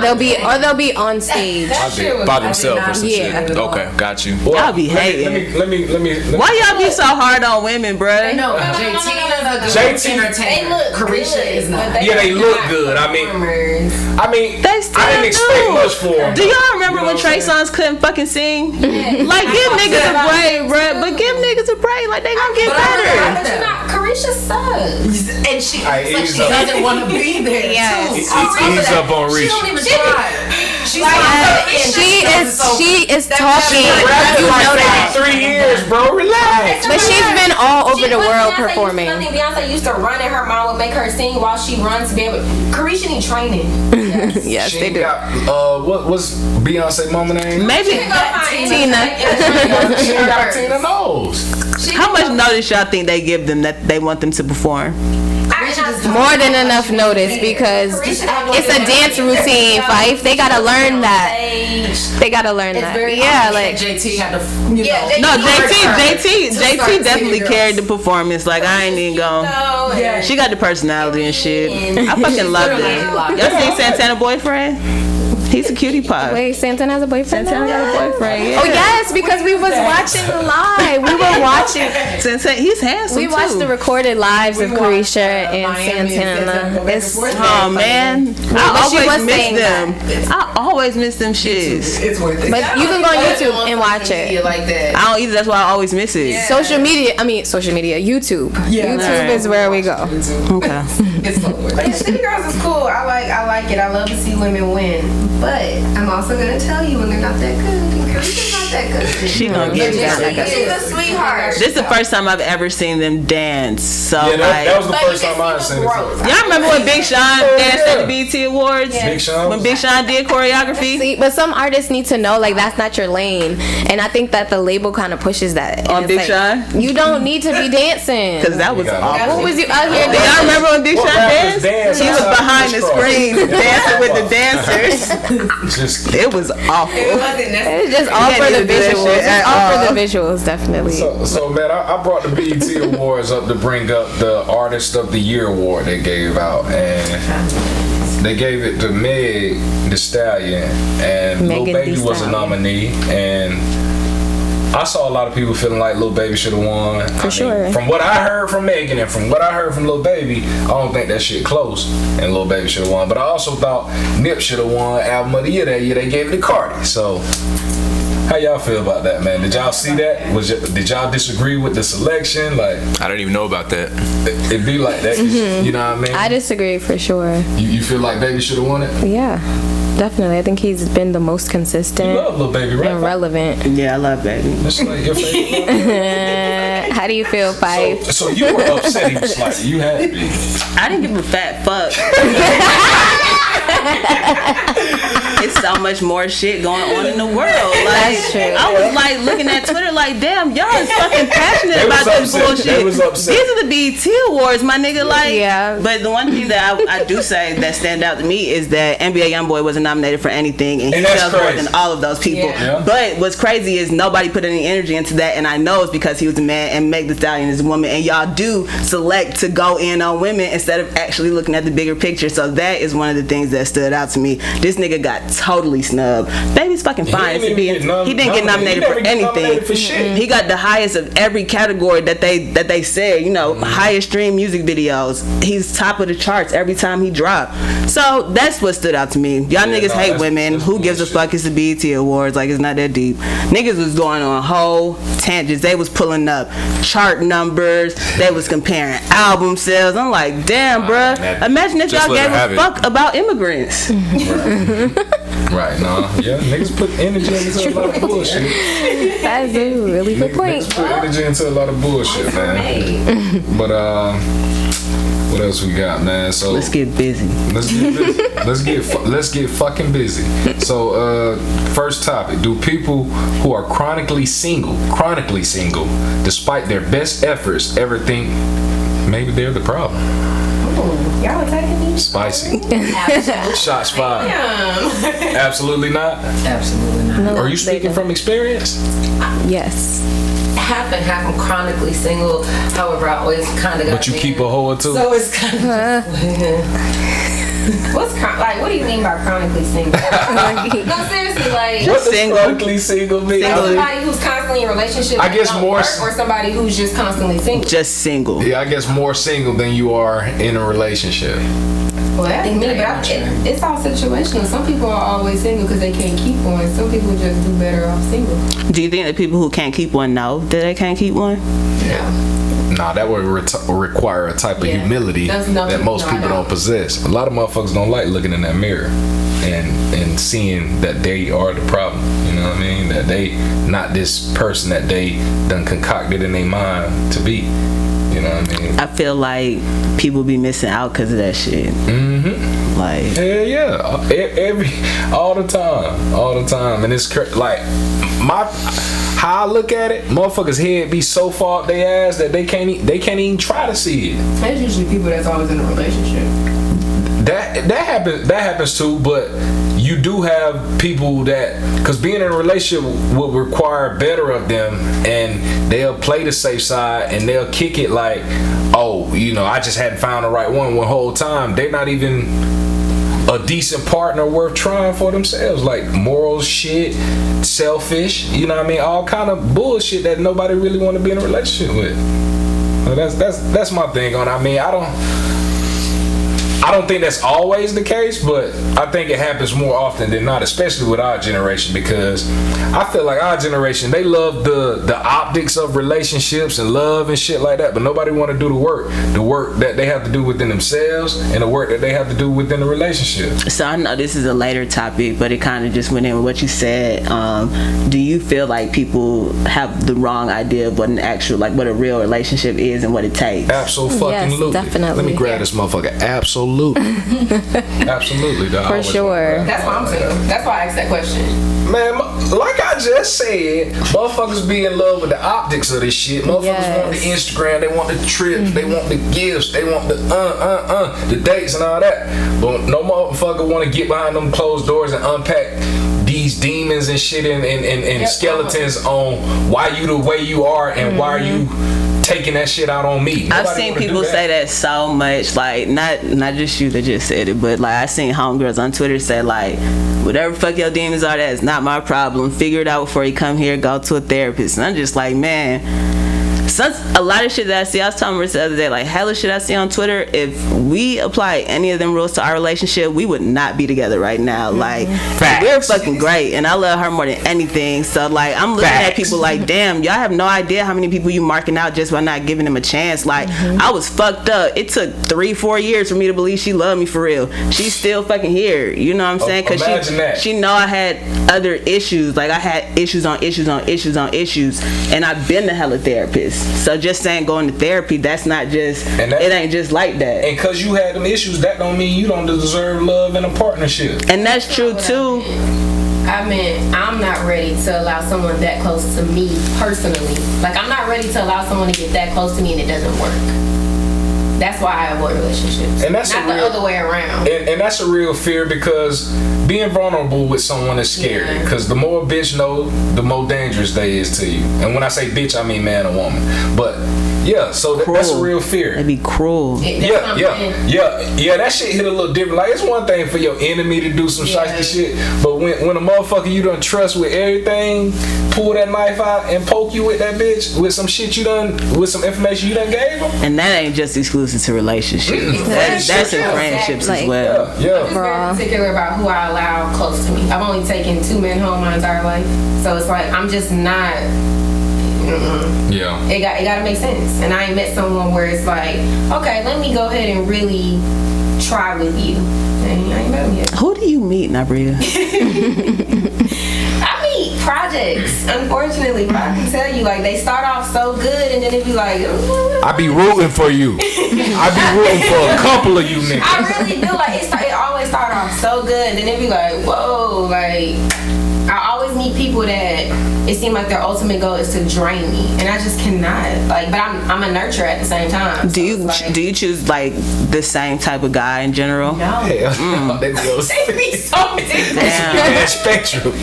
they'll be on stage. That shit was By themselves or some Yeah. shit. Okay, got you. Y'all be hating. Let me. Why y'all be so hard on women, bruh? No, JT is a good JT entertainer. They look Carisha good, is not. but Yeah, they are look not good. I mean- performers. They still I didn't expect much for them. Do y'all remember You know when what Trey I'm saying? Songz couldn't fucking sing? Like, give niggas a break, bruh. But give niggas a break. Like, they gonna get better. But you're not. Carisha sucks. And she, I it's like ease she up. doesn't want to be there. Yes. Too. Ease up on She Reach. don't even try. She's She is talking. You know that. 3 years, bro. Relax. But she's been all over the world performing. I think Beyonce used to run and her mom would make her sing while she runs to be able. Carisha need training. Yes, She they ain't do. got what's Beyonce mama name? Maybe. Tina. She ain't got Tina Knowles. How much notice y'all think they give them that they want them to perform? More than enough notice because it's a dance routine, Fife. They gotta learn that. They gotta learn that. Yeah, like JT had to, you know. No, JT start definitely City carried the Girls. performance. Like, I ain't even gonna. Yeah. She got the personality and shit. I fucking love it. Y'all seen Santana Boyfriend? He's a cutie pie. wait, Santana has a boyfriend. Santana now? got a boyfriend. Yeah. Oh yes, because we was watching the live. We were watching. Santana, he's handsome We watched too. the recorded lives of Carisha and Santana. It's Oh man, But I she was always miss saying them. I always miss them shits. It's worth it. But you can go on YouTube and watch it. Like that. I don't either. That's why I always miss it. Social media. YouTube. YouTube Alright. is where we go. Okay. It's so worth But it. yeah, City Girls is cool. I like it. I love to see women win. But I'm also gonna tell you when they're not that good. And Carisha's not that good. She gonna get better. She's a sweetheart. This is the first time I've ever seen them dance. So Yeah, that was like, the first time I seen it. y'all remember when Big Sean danced at the BET Awards? Big Sean. When Big Sean did choreography? See, but some artists need to know like that's not your lane, and I think that the label kind of pushes that. And On it's Big like, Sean? you don't need to be dancing. Because that was awful. What was you out here Do y'all dancing? remember when Big What Sean rappers danced? dance He was outside behind the the crisscross? screen dancing with the dancers. Just It was awful. It's just all can't for the even do that visuals. shit at It's all for all. the visuals, definitely. so man, I brought the BET Awards up to bring up the Artist of the Year award they gave out, and they gave it to Meg Thee Stallion, and Lil Megan Baby Thee was a Stallion. nominee, and I saw a lot of people feeling like Lil Baby should have won. For sure. From what I heard from Megan and from what I heard from Lil Baby, I don't think that shit close, and Lil Baby should have won. But I also thought Nip should have won Album of the Year that year. They gave it to Cardi. So, how y'all feel about that, man? Did y'all see that? Did y'all disagree with the selection? Like, I didn't even know about that. it be like that, 'cause you know what I mean? I disagree for sure. You feel like Baby should have won it? Yeah, definitely. I think he's been the most You consistent love Lil Baby, right? and relevant. Yeah, I love Baby. That's like your favorite. How do you feel, Fife? So you were upset he was like, you had to be. I didn't give a fat fuck. It's so much more shit going on in the world. Like, That's true. I was like looking at Twitter like, damn, y'all is fucking passionate They was about this upset. bullshit. They was upset. These are the BET Awards, my nigga. Like, Yeah. But the one thing that I do say that stand out to me is that NBA YoungBoy wasn't nominated for anything, and he And that's sells more crazy. than all of those people. Yeah. But what's crazy is nobody put any energy into that, and I know it's because he was a man and Meg Thee Stallion is a woman, and y'all do select to go in on women instead of actually looking at the bigger picture. So that is one of the things that stood out to me. This nigga got totally snubbed. Baby's fucking fine. didn't even get He didn't get nominated He for never get anything. nominated for shit. He got the highest of every category that they said. You know, highest stream music videos. He's top of the charts every time he dropped. So that's what stood out to me. Y'all niggas hate that's- women. that's Who gives a bullshit. fuck? It's the BET Awards. Like, it's not that deep. Niggas was going on whole tangents. They was pulling up chart numbers. They was comparing album sales. I'm like, damn, bruh. Imagine if Just y'all let gave her have a it. fuck about immigrants. Right, yeah, niggas put energy into a lot of bullshit. That's a really good point. Niggas put energy into a lot of bullshit, man. But what else we got, man? So let's get busy. Let's get fucking busy. So first topic: do people who are chronically single, despite their best efforts, ever think maybe they're the problem? Y'all attacking me? Spicy. Shots fired. Absolutely not. Absolutely not. No, Are you speaking from experience? Yes. Half and half. I'm chronically single. However, I always kind of got. But you keep a hoe or two. So it's kind of. What do you mean by chronically single? No, seriously, like. What does single. chronically single mean? Somebody who's constantly in a relationship. I guess don't more. work, or somebody who's just constantly single. Just single. Yeah, I guess more single than you are in a relationship. Well, that's me, but it's all situational. Some people are always single because they can't keep one. Some people just do better off single. Do you think that people who can't keep one know that they can't keep one? No. Nah, that would require a type of humility that most people don't possess. A lot of motherfuckers don't like looking in that mirror and seeing that they are the problem. You know what I mean? That they not this person that they done concocted in their mind to be. You know what I mean? I feel like people be missing out because of that shit. Mm-hmm. Like, hell yeah, all the time, and it's like how I look at it, motherfuckers' head be so far up their ass that they can't even try to see it. That's usually people that's always in a relationship. That happens too, but you do have people that, because being in a relationship will require better of them, and they'll play the safe side and they'll kick it like, oh, I just hadn't found the right one whole time. They're not even a decent partner worth trying for themselves, like moral shit, selfish, you know what I mean, all kind of bullshit that nobody really want to be in a relationship with. So that's my thing on it. I mean, I don't think that's always the case, but I think it happens more often than not, especially with our generation, because I feel like our generation, they love the optics of relationships and love and shit like that, but nobody want to do the work that they have to do within themselves and the work that they have to do within the relationship. so I know this is a later topic, but it kind of just went in with what you said. Do you feel like people have the wrong idea of what what a real relationship is and what it takes? Absolutely. Yes, definitely. Let me grab this motherfucker. Absolutely. Absolutely, dog. For sure. That's why I'm single. That's why I asked that question. Man, like I just said, motherfuckers be in love with the optics of this shit. Motherfuckers want the Instagram, they want the trips, they want the gifts, they want the dates and all that. But no motherfucker want to get behind them closed doors and unpack these demons and shit and skeletons on why you the way you are and why are you taking that shit out on me. I've seen people say that so much, like not just you that just said it, but like I seen homegirls on Twitter say like, whatever fuck your demons are, that's not my problem. Figure it out before you come here. Go to a therapist. And I'm just like, man. A lot of shit that I see, I was telling Marissa the other day, like hella shit I see on Twitter, if we apply any of them rules to our relationship, we would not be together right now. Like, we're fucking great, and I love her more than anything. So like, I'm looking at people like, damn, y'all have no idea how many people you marking out just by not giving them a chance. Like, I was fucked up. It took 3-4 years for me to believe she loved me for real. She's still fucking here. You know what I'm saying? Because she know I had other issues. Like, I had issues on issues on issues on issues, and I've been to hella therapists. So just saying going to therapy, that's not just, it ain't just like that. And cause you had them issues, that don't mean you don't deserve love in a partnership. And that's true too. I mean, I'm not ready to allow someone that close to me personally. Like, I'm not ready to allow someone to get that close to me and it doesn't work. That's why I avoid relationships. And that's not the other way around. And that's a real fear, because being vulnerable with someone is scary. Because the more a bitch know, the more dangerous they is to you. And when I say bitch, I mean man or woman. But yeah, so that's a real fear. It'd be cruel. Yeah, that shit hit a little different. Like, it's one thing for your enemy to do some shiesty shit, but when a motherfucker you don't trust with everything, pull that knife out and poke you with that bitch with some shit you done, with some information you done gave them. And that ain't just exclusive to relationships. That's in friendships as well. I'm just very particular about who I allow close to me. I've only taken 2 men home my entire life, so it's like I'm just not. It gotta make sense. And I ain't met someone where it's like, okay, let me go ahead and really try with you. And I ain't met them yet. Who do you meet, Nabrita? I meet projects, unfortunately, but I can tell you, like, they start off so good, and then it be like, I be rooting for you. I be rooting for a couple of you niggas. I really do. Like, it always start off so good, and then it be like, whoa, like, I always meet people that it seems like their ultimate goal is to drain me, and I just cannot. Like, but I'm a nurturer at the same time. Do you choose like the same type of guy in general? No. Hell, they They be so different. that spectrum.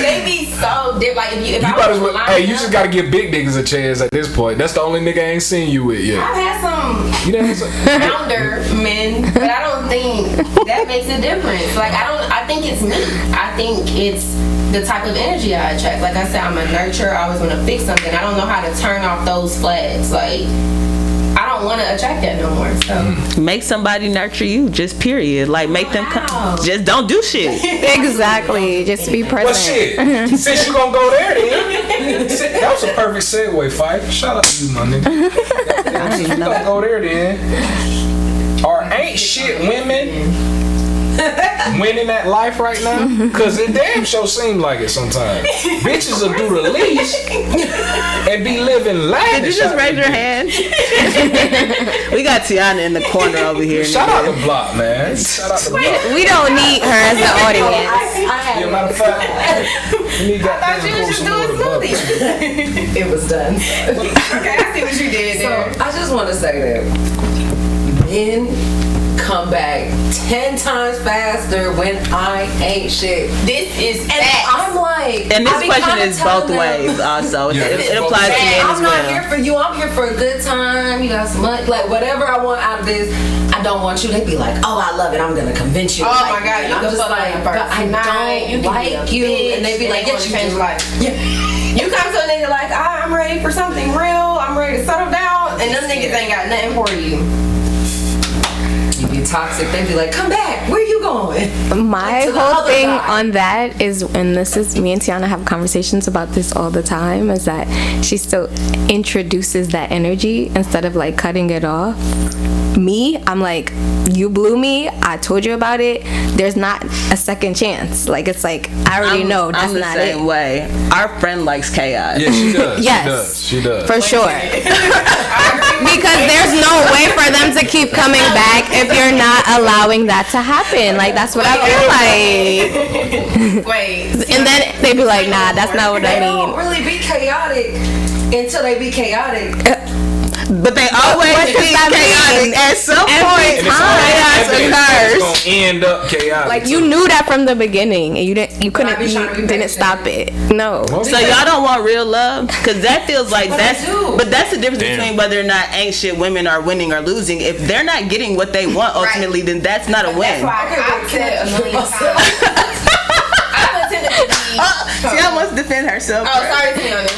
They be so different. Like, if You I might was as well. lined Hey, you up, just gotta give big niggas a chance at this point. That's the only nigga I ain't seen you with yet. I've had some You know what I'm saying? founder men, but I don't think that makes a difference. Like, I think it's me. I think it's the type of energy I attract. Like I said, I'm a nurturer. I always want to fix something. I don't know how to turn off those flags. Like, I don't want to attract that no more. So Make somebody nurture you, just period. Like, make them Wow. just don't do shit. Exactly. Just be present. Well, shit. Since you gonna go there, then that was a perfect segue, Fife. Shout out to you, my nigga. Since you gonna go there, then. Or ain't shit women winning that life right now? Cause it damn sure seem like it sometimes. Bitches will do the least and be living lavish. Did you just raise your hand? We got Tiana in the corner over here. Shout out to Block, man. Shout out to Block. We don't need her as the audience. Yeah, matter of fact, we need that I thought you was just doing smoothies. It was done. Okay, I see what you did So there. I just want to say that men come back 10 times faster when I ain't shit. This is And facts. I'm like, And I this be question kinda is both telling them, ways also. Yeah, it it's both applies to ways. men as I'm not here well. for you. I'm here for a good time. You got some money, like whatever I want out of this. I don't want you. They be like, oh, I love it. I'm gonna convince you. Oh like my God, me. you I'm can just fuck like, on but first I night, you don't can be a like you. bitch, And they be like, they yes, you wanna change do. life. Yeah. You come to a nigga like, I'm ready for something real. I'm ready to settle down, and them niggas ain't got nothing for you. You be toxic. They be like, come back. Where you going? My To the whole other thing guy. on that is, and this is me and Tiana have conversations about this all the time, is that she still introduces that energy instead of like cutting it off. Me, I'm like, you blew me. I told you about it. There's not a second chance. Like, it's like, I already know that's I'm the not same it. way. Our friend likes chaos. Yeah, she does. Yes. She does. For sure. Because there's no way for them to keep coming back if you're not allowing that to happen. Like, that's what I feel like. Wait. And then they be like, nah, that's not what I They don't mean. really be chaotic until they be chaotic. But they always what does be that chaotic. mean? At some Every point, chaos It's occurs. gonna end up chaotic. Like, you knew that from the beginning, and you I be trying to be didn't patient. stop it. No. So y'all don't want real love? Because that feels like But I do. but that's the difference Damn. between whether or not ain't shit women are winning or losing. If they're not getting what they want ultimately, then that's not a That's win. why I've said a million times. I've attended to be. She almost defend herself. Oh, sorry, Tiana.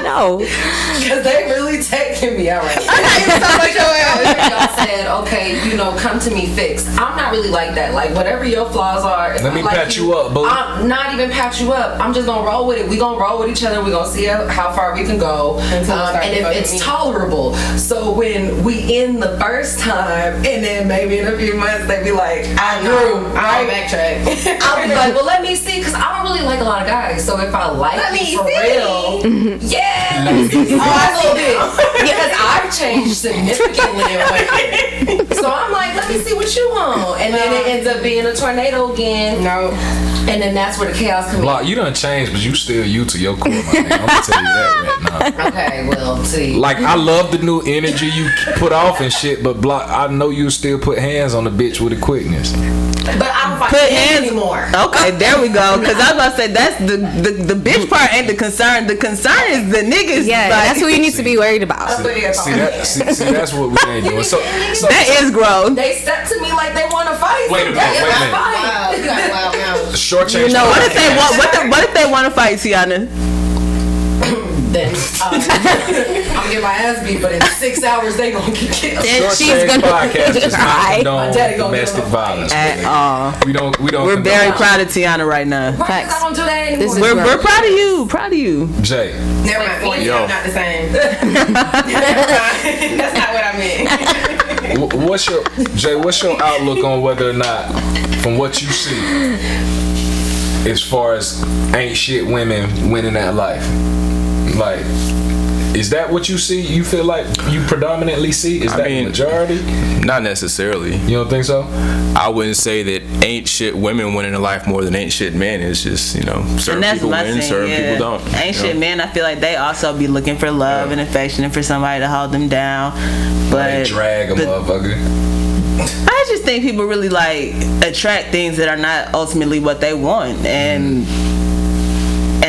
No. Because they really taking me out right now. Y'all said, okay, you know, come to me fixed. I'm not really like that. Like, whatever your flaws are, if Let I me like pat you up, boo. I'm not even pat you up. I'm just gonna roll with it. We gonna roll with each other. We gonna see how far we can go, Until it starts and if fucking it's me. tolerable. So when we end the first time, and then maybe in a few months they be like, I grew. I'll backtrack. I'll be like, well, let me see, because I don't really like a lot of guys. So if I like Let me you for see. real, yeah, let me see. A little bit. Because I've changed significantly in ways. So I'm like, let me see what you want. And then it ends up being a tornado again. No. And then that's where the chaos comes Block, you done changed, but you still you to your core, my nigga. I'm gonna tell you that right now. in. Okay, well, see. Like, I love the new energy you put off and shit, but Block, I know you still put hands on the bitch with a quickness. But I don't fight Put men hands anymore. Okay, there we go. Because I was about to say that's the bitch part ain't the concern. The concern is the niggas. Yeah, like, that's who you need to be worried about. See, that's what we ain't doing. So that is growth. They step to me like they want to fight. Wait a minute, That's wait a not minute. fight. Wow, you got wild now. short change. know What if they want? What if they want to fight, Tiana? Then I'm gonna get my ass beat, but in 6 hours they gonna get killed. Then Short she's Change gonna podcast does not cry. condone My daddy gonna domestic give him a fight. violence. At all. We don't. We're condone very it. proud of Tiana right now. Right, 'cause I don't do that anymore. This is We're growth. proud of you. Proud of you. Jay, Never mind. Me and you Yo. are not the same. Never mind. That's not what I meant. what's your outlook on whether or not, from what you see, as far as ain't shit women winning that life? Like, is that what you see? You feel like you predominantly see? Is that the majority? Not necessarily. You don't think so? I wouldn't say that ain't shit women winning in life more than ain't shit men. It's just, certain people win, certain people don't. Ain't shit men, I feel like they also be looking for love and affection and for somebody to hold them down. But they drag a motherfucker. I just think people really like attract things that are not ultimately what they want, and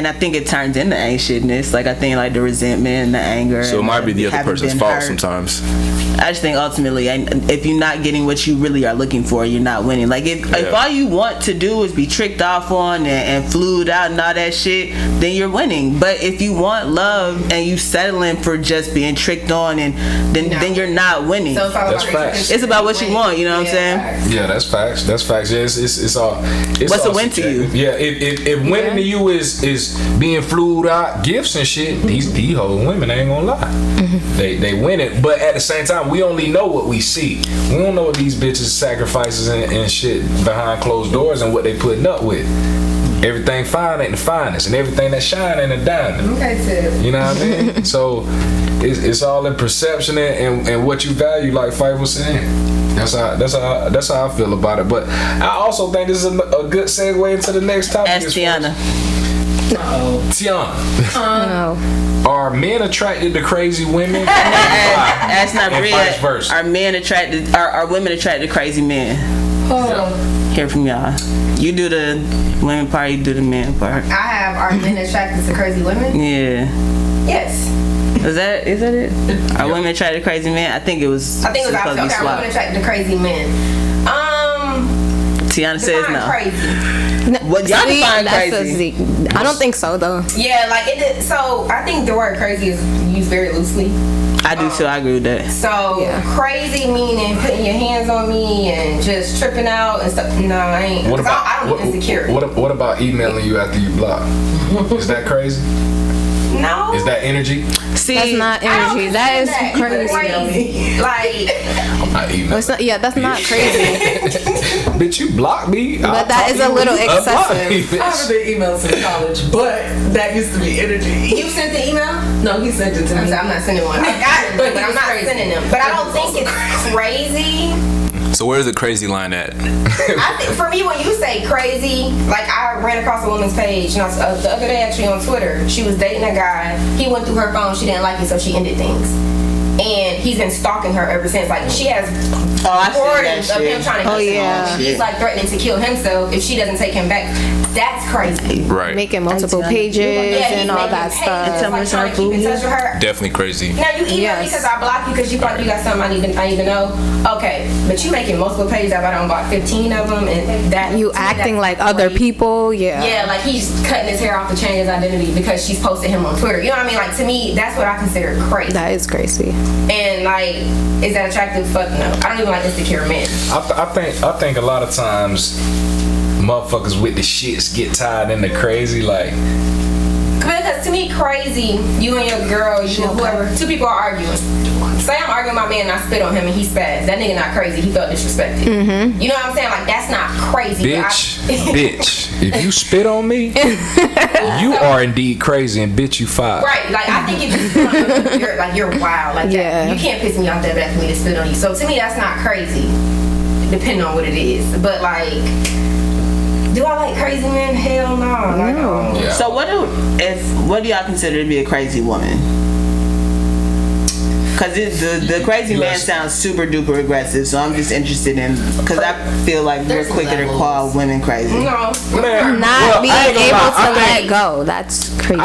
I think it turns into ain't shitness. Like, I think like the resentment and the anger. So it might be the other person's fault sometimes. I just think ultimately, if you're not getting what you really are looking for, you're not winning. Like, if all you want to do is be tricked off on and flued out and all that shit, then you're winning. But if you want love and you settling for just being tricked on, then you're not winning. So that's facts. It's about what you want. You know what I'm saying? Yeah, that's facts. That's facts. Yeah, it's all. What's a win to you? Yeah, if winning to you is being flued out, gifts and shit, these whole women ain't gonna lie. They win it, but at the same time, we only know what we see. We don't know what these bitches sacrifices and shit behind closed doors and what they putting up with. Everything fine ain't the finest, and everything that shine ain't a diamond. Okay, too. You know what I mean? So it's all in perception and what you value, like Fife was saying. That's how I feel about it. But I also think this is a good segue into the next topic. Ask Tiana. Tiana. No. Are men attracted to crazy women? That's not and real. vice versa. Are women attracted to crazy men? Hear from y'all. You do the women part, you do the man part. I have, are men attracted to crazy women? Yeah. Yes. Is that it? Are women attracted to crazy men? I think it was opposite. Okay, are women attracted to crazy men? Tiana says no. Crazy. What y'all define crazy? I don't think so though. Yeah, like so I think the word crazy is used very loosely. I do too. I agree with that. So crazy meaning putting your hands on me and just tripping out and stuff. No, I ain't. I don't get insecure. What about emailing you after you block? Is that crazy? No. Is that energy? See, that's not energy. That is crazy. Like, I'm not emailing. That's not crazy. Bitch, you blocked me. But that is a little excessive. I haven't been emailed since college, but that used to be energy. You sent the email? No, he sent it to me. I'm not sending one. I got it, but I'm not sending them. But I don't think it's crazy. So where's the crazy line at? I think for me, when you say crazy, like I ran across a woman's page the other day actually on Twitter. She was dating a guy. He went through her phone. She didn't like it, so she ended things. And he's been stalking her ever since. Like, she has recordings of him trying to kill him. He's like threatening to kill himself if she doesn't take him back. That's crazy. Right. Making multiple pages and all that stuff. Like, trying to keep in touch with her. Definitely crazy. Now you email me because I blocked you because you thought you got something I need to know. Okay, but you making multiple pages if I don't block 15 of them, and that you acting like other people. Yeah, like he's cutting his hair off to change his identity because she's posted him on Twitter. You know what I mean? Like, to me, that's what I consider crazy. That is crazy. And like, is that attractive? Fuck no. I don't even like insecure men. I think a lot of times motherfuckers with the shits get tied into crazy, like, because to me, crazy, you and your girl, whoever, two people are arguing. Say I'm arguing with my man and I spit on him and he spazzed. That nigga not crazy. He felt disrespected. Mm-hmm. You know what I'm saying? Like, that's not crazy. Bitch, if you spit on me, you are indeed crazy, and bitch, you fired. Right. Like, I think if you spit on me, you're wild. Like, that. You can't piss me off that bad for me to spit on you. So to me, that's not crazy, depending on what it is. But like, do I like crazy men? Hell no. Like, yeah. So what do y'all consider to be a crazy woman? Because the crazy man sounds super duper aggressive, so I'm just interested in, because I feel like we're quicker to call women crazy. No, man, not being able to let go. That's crazy.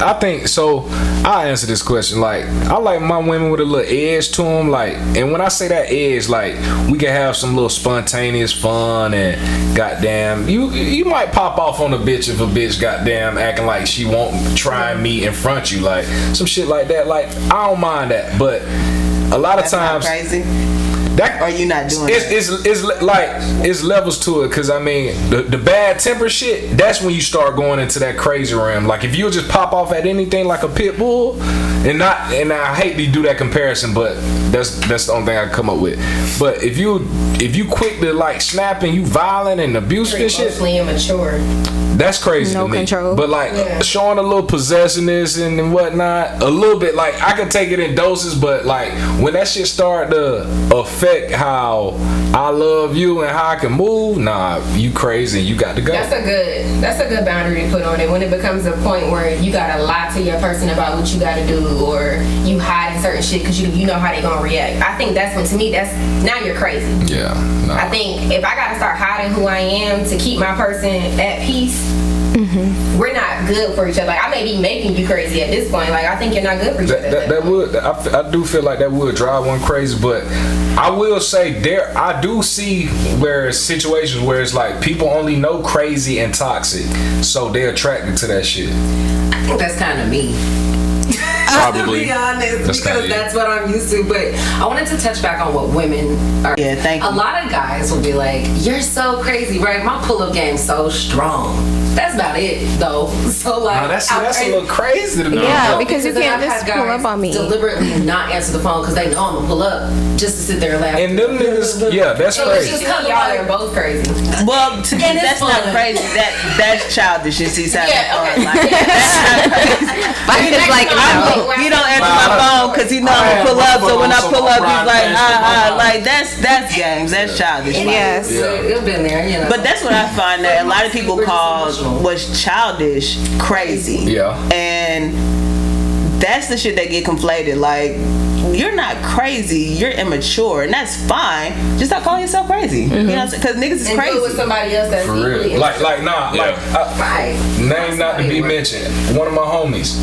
I think so. I'll answer this question. Like, I like my women with a little edge to them. Like, and when I say that edge, like, we can have some little spontaneous fun, and goddamn, you might pop off on a bitch if a bitch goddamn acting like she won't try me in front of you, like some shit like that. Like, I don't mind that, but a lot of times, crazy. that Or you not doing it's levels to it, because I mean the bad temper shit, that's when you start going into that crazy realm. Like if you'll just pop off at anything like a pit bull, and I hate to do that comparison, but that's the only thing I can come up with. But if you quick to like snap and you violent and abusive and shit, emotionally immature. that's crazy No to me. control. But like showing a little possessiveness and whatnot, a little bit, like I can take it in doses, but like when that shit start to affect how I love you and how I can move, nah, you crazy and you got to go. That's a good boundary to put on it. When it becomes a point where you gotta lie to your person about what you gotta do, or you hiding certain shit because you know how they gonna react. I think that's when, to me, that's now you're crazy. Yeah. Nah. I think if I gotta start hiding who I am to keep my person at peace, we're not good for each other. Like I may be making you crazy at this point. Like I think you're not good for each other. I do feel like that would drive one crazy, but I will say I do see where situations where it's like people only know crazy and toxic, so they're attracted to that shit. I think that's kind of me. Probably. To be honest, because that's what I'm used to. But I wanted to touch back on what women are. Yeah, thank you. A lot of guys will be like, "You're so crazy, right? My pull-up game's so strong." That's about it, though. So like, That's a little crazy to me. Yeah, because you then can't I've just had pull guys up on me. deliberately not answer the phone because they know I'm gonna pull up just to sit there and laugh. And them niggas, yeah, that's So it's crazy. just kind of Y'all like, are both crazy. Well, to me, And it's that's not fun. crazy. That's childish. You see, having Yeah, fun. okay. Like, that's not crazy. It's like, He don't answer my phone because he know I'm gonna pull up. So when I pull up, he's like, like that's games. That's childish. Yes. You've been there, you know. But that's what I find that a lot of people call was childish crazy. Yeah. And that's the shit that get conflated. Like, you're not crazy, you're immature, and that's fine. Just stop calling yourself crazy. You know what I'm saying? Because niggas is And do it with crazy. somebody else that's For equally real. Right. Name not to be mentioned. One of my homies,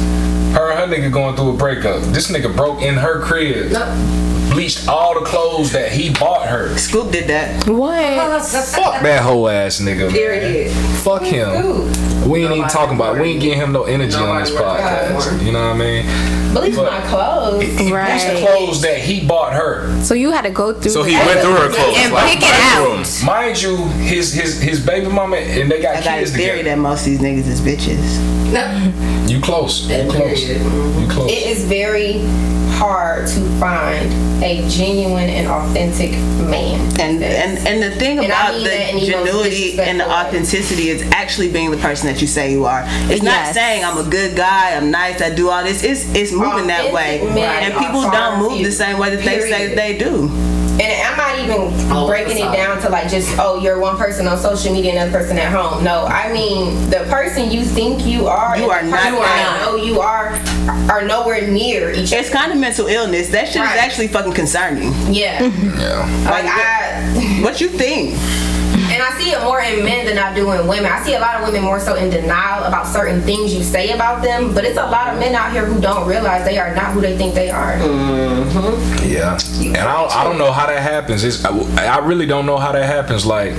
her and her nigga going through a breakup. This nigga broke in her crib. Bleached all the clothes that he bought her. Scoop did that. What? Fuck that whole ass nigga, man. Period. Fuck him. We ain't even talking about it. We ain't getting him no energy on this podcast. You know what I mean? Bleach my clothes. Bleached the Right. clothes that he bought her. So you had to go through. So he went through her clothes. And like, pick it out. Mind you, his baby mama and they got I got a kids theory together. that most of these niggas is bitches. You close. You close. You close. It is very hard to find a genuine and authentic man. And the thing And I about mean the that in the most genuity and the disrespectful way. authenticity is actually being the person that you say you are. It's not Yes. saying I'm a good guy, I'm nice, I do all this. It's moving that way. Authentic men And people are don't move few. the same way that they say that they do. And I'm not even breaking it down to like just, oh, you're one person on social media and another person at home. No, I mean the person you think you are, You and are the not person that. I know you are nowhere near each other. It's kind of mental illness. That shit Right. is actually fucking concerning. Yeah. Yeah. Like What you think? and I see it more in men than I do in women. I see a lot of women more so in denial about certain things you say about them, but it's a lot of men out here who don't realize they are not who they think they are. Yeah, and I don't know how that happens. I really don't know how that happens. Like,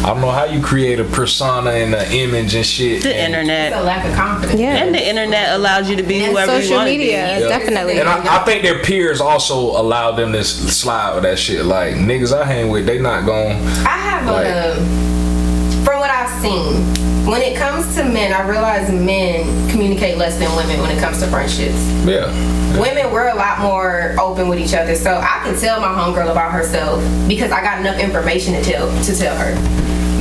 I don't know how you create a persona and an image and shit. The and, It's a internet. lack of confidence. Yeah. And the internet allows you to be And whoever you social want to be. media, definitely. And I think their peers also allow them to slide with that shit. Like, niggas I hang with, they not gon'. I have from what I've seen, when it comes to men, I realize men communicate less than women when it comes to friendships. Yeah. Women, we're a lot more open with each other, so I can tell my homegirl about herself because I got enough information to tell her.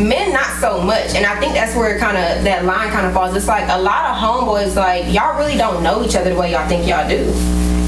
Men, not so much, and I think that's where that line kind of falls. It's like a lot of homeboys, like, y'all really don't know each other the way y'all think y'all do.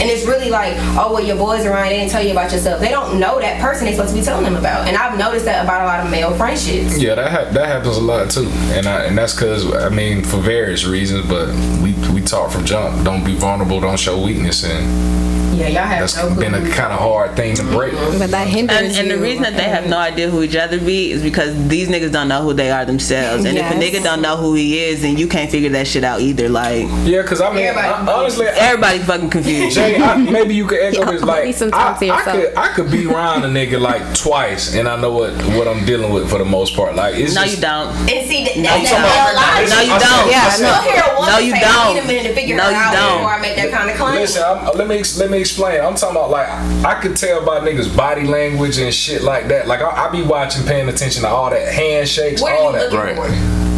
And it's really like, oh, well, your boys around, they didn't tell you about yourself. They don't know that person they're supposed to be telling them about. And I've noticed that about a lot of male friendships. Yeah, that happens a lot too, and that's because I mean for various reasons, but we talk from jump. Don't be vulnerable. Don't show weakness, and Yeah, y'all have that's no clue. been a kind of hard thing to break. But that hinders And the you. reason that they have no idea who each other be is because these niggas don't know who they are themselves. And if a Yes. nigga don't know who he is, then you can't figure that shit out either. Like, Yeah, because I mean, honestly, everybody fucking confused. Jay, maybe you could echo this. Like, need some time to yourself. I could be around a nigga like twice, and I know what I'm dealing with for the most part. Like, it's No, just, you don't. And see, I'm talking about- No, you don't. Yeah, You'll hear a woman No, you say, don't. I need a minute to figure No, it you out don't. before I make that kind of claim. Listen, let me explain. I'm talking about like I could tell by niggas' body language and shit like that. Like I be watching, paying attention to all that handshakes, What all are you that. looking for?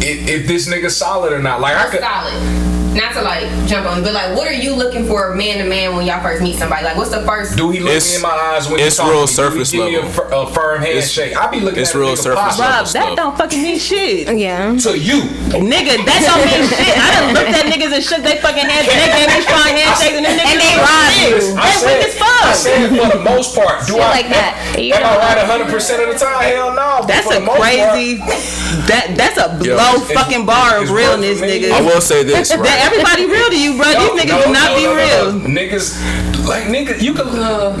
If this nigga solid or not. Like I could. Solid. Not to like jump on, but like, what are you looking for man to man when y'all first meet somebody? Like, what's the first? Do he look me in my eyes when it's he talk real to me? surface Do he give me a firm handshake? I be looking it's at real a nigga surface posture. level. Rob, that don't fucking mean shit. Yeah. To you. Nigga, that don't mean shit. I done looked at niggas and shook they fucking hands and they gave me strong handshakes and them niggas And they robbed you. They weak as fuck. I said for the most part. Do Shit I like that. Am I right 100% of the time? Hell no. But That's for a the most crazy. That's a low fucking bar of it's realness, worth for me. nigga. I will say this, That right? everybody real to you, bro. These niggas do not be real. Niggas, like nigga, you could.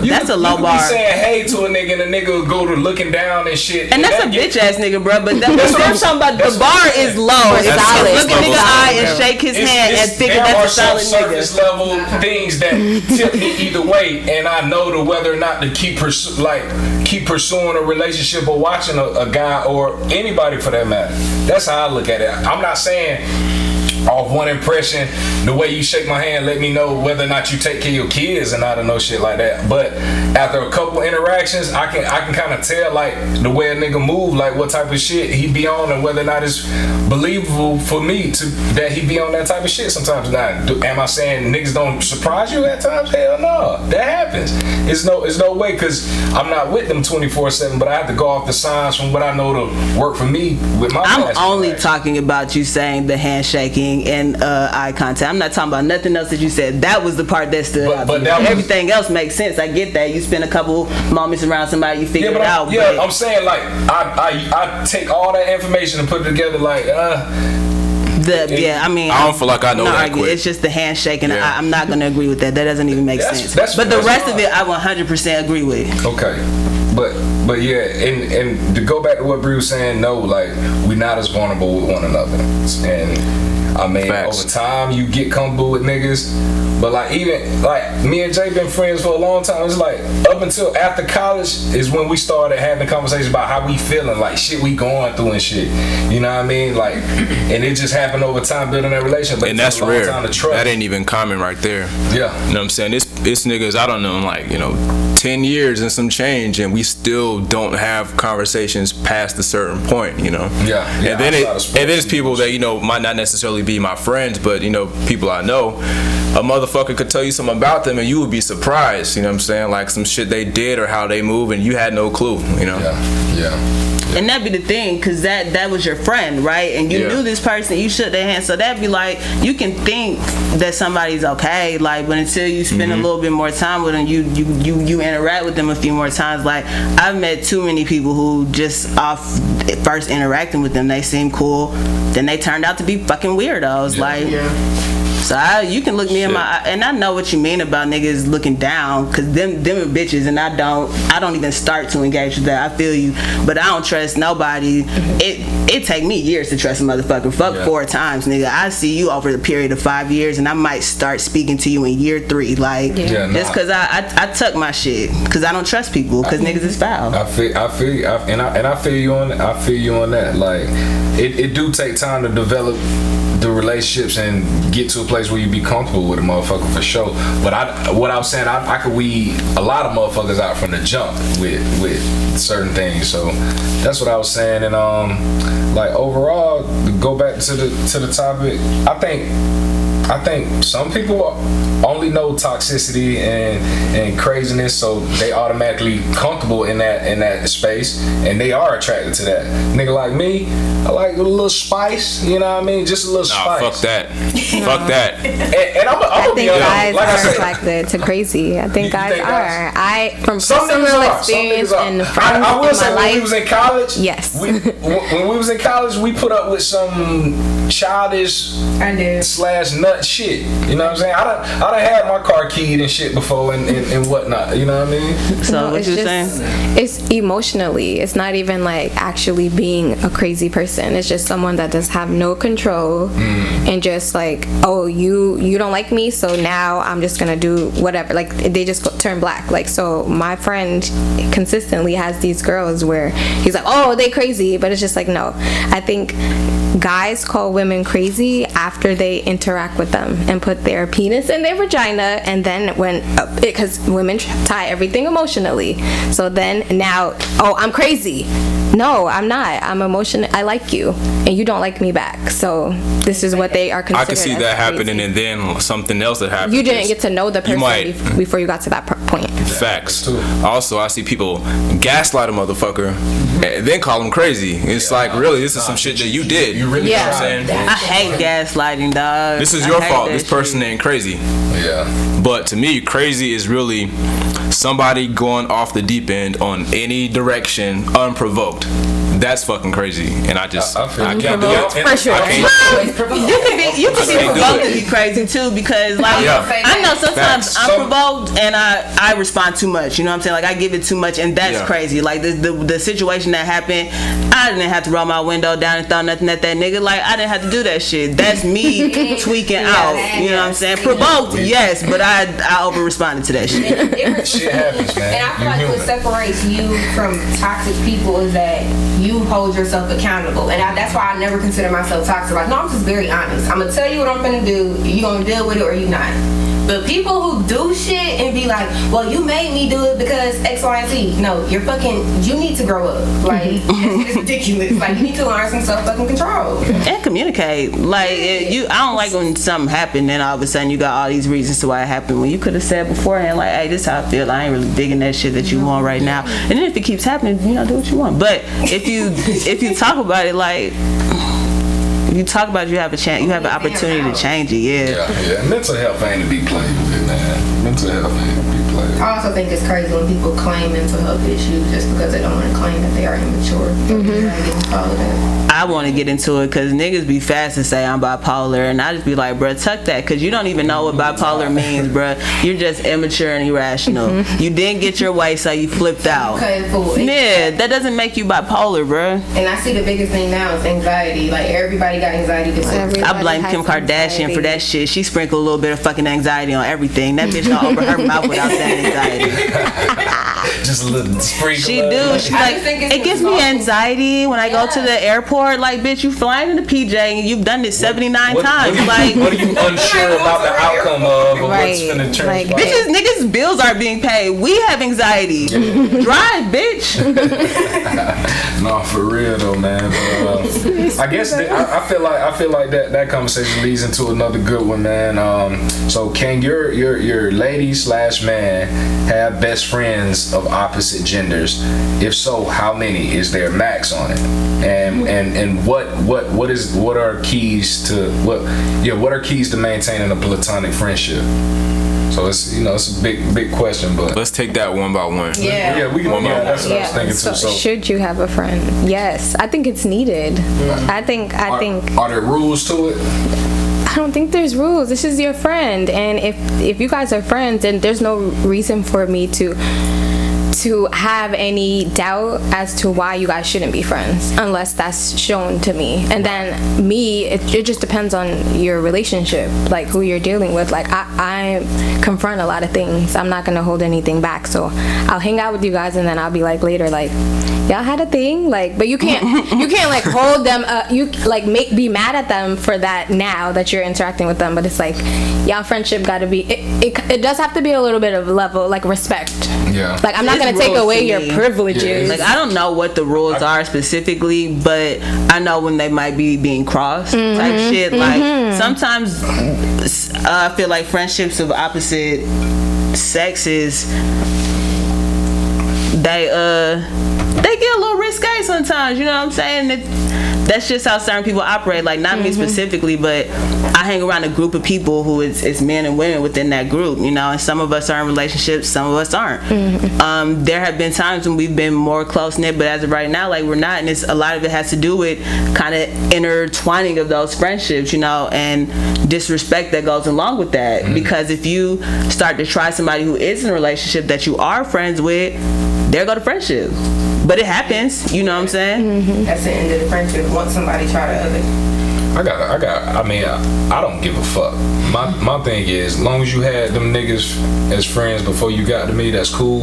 That's a low you could bar. be saying hey to a nigga and a nigga go to looking down and shit. And that's a that bitch ass nigga, bro. But that's That's what what I'm talking about. that's The what bar I'm saying. is low. It's That's solid. surface Look at level nigga eye and solid. shake his hand and figure there that's a are some solid surface nigga. level things that tip me either way, and I know to whether or not to keep pursuing a relationship or watching a guy or anybody for that matter. That's how I look at it. I'm not saying off one impression, the way you shake my hand let me know whether or not you take care of your kids and I don't know shit like that. But after a couple interactions, I can kind of tell like the way a nigga move, like what type of shit he be on and whether or not it's believable for me to that he be on that type of shit sometimes. Now, am I saying niggas don't surprise you at times? Hell no, that happens. It's no way, because I'm not with them 24/7, but I have to go off the signs from what I know to work for me with my I'm past only interactions. talking about you saying the handshaking and eye contact. I'm not talking about nothing else that you said. That was the part that stood out. but that was- everything else makes sense. I get that. You spend a couple moments around somebody, you figure it out. I'm saying like I take all that information and put it together like I mean, I don't feel like I know I'm not that arguing. quick. It's just the handshake, and Yeah. I'm not going to agree with that. That doesn't even make sense. But the that's rest of fine. it, I 100% agree with. Okay, but yeah, and to go back to what Bree was saying, no, like we're not as vulnerable with one another, and I mean Facts. over time you get comfortable with niggas, but like even like me and Jay been friends for a long time. It's like up until after college is when we started having conversations about how we feeling, like shit we going through and shit. You know what I mean? Like, and it just happened over time building that relationship. But And it that's took a long rare. time to trust. That ain't even common right there. Yeah. You know what I'm saying? It's niggas, I don't know, like, 10 years and some change, and we still don't have conversations past a certain point, Yeah, and then outside of sports, it's people that, might not necessarily be my friends, but, people I know. A motherfucker could tell you something about them and you would be surprised, you know what I'm saying? Like some shit they did or how they move and you had no clue, Yeah. And that'd be the thing, because that was your friend, right? And you Yeah. knew this person, you shook their hand. So that'd be like, you can think that somebody's okay, like, but until you spend a little bit more time with them, you interact with them a few more times. Like, I've met too many people who just off first interacting with them, they seem cool, then they turned out to be fucking weirdos. So you can look me in my eye, and I know what you mean about niggas looking down, because them are bitches, and I don't even start to engage with that. I feel you, but I don't trust nobody. It take me years to trust a motherfucker. Fuck 4 times, nigga. I see you over the period of 5 years, and I might start speaking to you in year 3, like just because I tuck my shit, because I don't trust people, because niggas is foul. I feel you, and I feel you on that. Like it do take time to develop the relationships and get to a place where you be comfortable with a motherfucker for sure. But what I was saying, I could weed a lot of motherfuckers out from the jump with certain things. So that's what I was saying. And like overall, to go back to the topic, I think some people only know toxicity and craziness, so they automatically comfortable in that space, and they are attracted to that. Nigga like me, I like a little spice, you know what I mean? Just a little spice. Fuck that. Fuck that. And I'm I gonna be think honest, guys like I are said, attracted to crazy. I think You guys think are. guys? From some personal niggas are. experience Some niggas and are. friends I will in say my when we life. was in college, Yes. when we was in college, we put up with some childish I did. / nut shit. You know what I'm saying? I done had my car keyed and shit before and whatnot. You know what I mean? So No, what it's you just, saying? it's emotionally. It's not even like actually being a crazy person. It's just someone that does have no control and just like, oh, you don't like me, so now I'm just gonna do whatever. Like they just turn black. Like, so my friend consistently has these girls where he's like, oh, they crazy, but it's just like, no. I think guys call women crazy after they interact with them and put their penis in their vagina, and then because women tie everything emotionally, so then now, oh, I'm crazy. No, I'm not. I'm emotional. I like you, and you don't like me back. So this is what they are considered. I can see that happening, and then something else that happens. You didn't get to know the person before you got to that point. Facts. Also, I see people gaslight a motherfucker and then call them crazy. It's like, really, this is some shit that you did. You really, yeah. You know what I'm saying? I hate gaslighting, dog. This is your fault. This person ain't crazy. Yeah. But to me, crazy is really somebody going off the deep end on any direction unprovoked. That's fucking crazy, and I can't do it. For sure. You can be provoked to be crazy too, because like I know sometimes I'm provoked and I respond too much. You know what I'm saying? Like I give it too much, and that's crazy. Like the situation that happened, I didn't have to roll my window down and throw nothing at that nigga. Like I didn't have to do that shit. That's me tweaking out. You know what I'm saying? Provoked, yes, but I over responded to that shit. Shit happens, man. And I feel like what separates you from toxic people is that you hold yourself accountable, and that's why I never consider myself toxic. Like, no, I'm just very honest. I'm gonna tell you what I'm gonna do. You gonna deal with it or you not. But people who do shit and be like, well, you made me do it because X, Y, and Z. No, you need to grow up. Like, it's ridiculous. Like, you need to learn some self-fucking control. And communicate. Like, I don't like when something happened and all of a sudden you got all these reasons to why it happened, when you could have said beforehand, like, hey, this is how I feel. I ain't really digging that shit that you want right now. And then if it keeps happening, do what you want. But if you talk about it, like, if you talk about it, you have a chance, you have an opportunity to change it. Yeah. Mental health ain't to be played with, man. Mental health ain't to be played with. I also think it's crazy when people claim mental health issues just because they don't want to claim that they are immature. I want to get into it because niggas be fast to say I'm bipolar, and I just be like, bruh, tuck that, because you don't even know what bipolar means, bruh. You're just immature and irrational. You didn't get your way, so you flipped out. Okay, cool. Yeah, that doesn't make you bipolar, bruh. And I see the biggest thing now is anxiety. Like, everybody got anxiety disorder. I blame Kim Kardashian for that shit. She sprinkled a little bit of fucking anxiety on everything. That bitch don't open her mouth without saying anxiety. Just a little sprinkle. She do. She like, it gives me anxiety when I go to the airport. Like, bitch, you flying in the PJ and you've done this 79 times. Like, what are you unsure about the outcome of, or what's finna transpire? Like, niggas' bills aren't being paid. We have anxiety. Drive, bitch. No, for real though, man. But, I guess I feel like that conversation leads into another good one, man. So can your lady / man have best friends of opposite genders? If so, how many? Is there a max on it? And what are keys to maintaining a platonic friendship? So it's a big question, but let's take that one by one. Yeah, we can. That's what I was thinking too. So should you have a friend? Yes, I think it's needed. I think. Are there rules to it? I don't think there's rules. This is your friend, and if you guys are friends, then there's no reason for me to have any doubt as to why you guys shouldn't be friends, unless that's shown to me. And then it just depends on your relationship, like who you're dealing with. Like I confront a lot of things. I'm not gonna hold anything back, so I'll hang out with you guys and then I'll be like later, like, y'all had a thing, like, but you can't like hold them you like be mad at them for that now that you're interacting with them. But it's like, y'all friendship gotta be, it does have to be a little bit of level, like respect. Yeah, like I'm not gonna take away your privileges. Like I don't know what the rules are specifically, but I know when they might be being crossed type shit. Like sometimes I feel like friendships of opposite sexes, they get a little risque sometimes, you know what I'm saying? That's just how certain people operate. Like, not me specifically, but I hang around a group of people who it's men and women within that group, you know, and some of us are in relationships, some of us aren't. There have been times when we've been more close-knit, but as of right now, like, we're not, and a lot of it has to do with kind of intertwining of those friendships, you know, and disrespect that goes along with that. Because if you start to try somebody who is in a relationship that you are friends with, there go the friendship. But it happens, you know what I'm saying? That's the end of the friendship. Once somebody try the other. I don't give a fuck. My thing is, as long as you had them niggas as friends before you got to me, that's cool.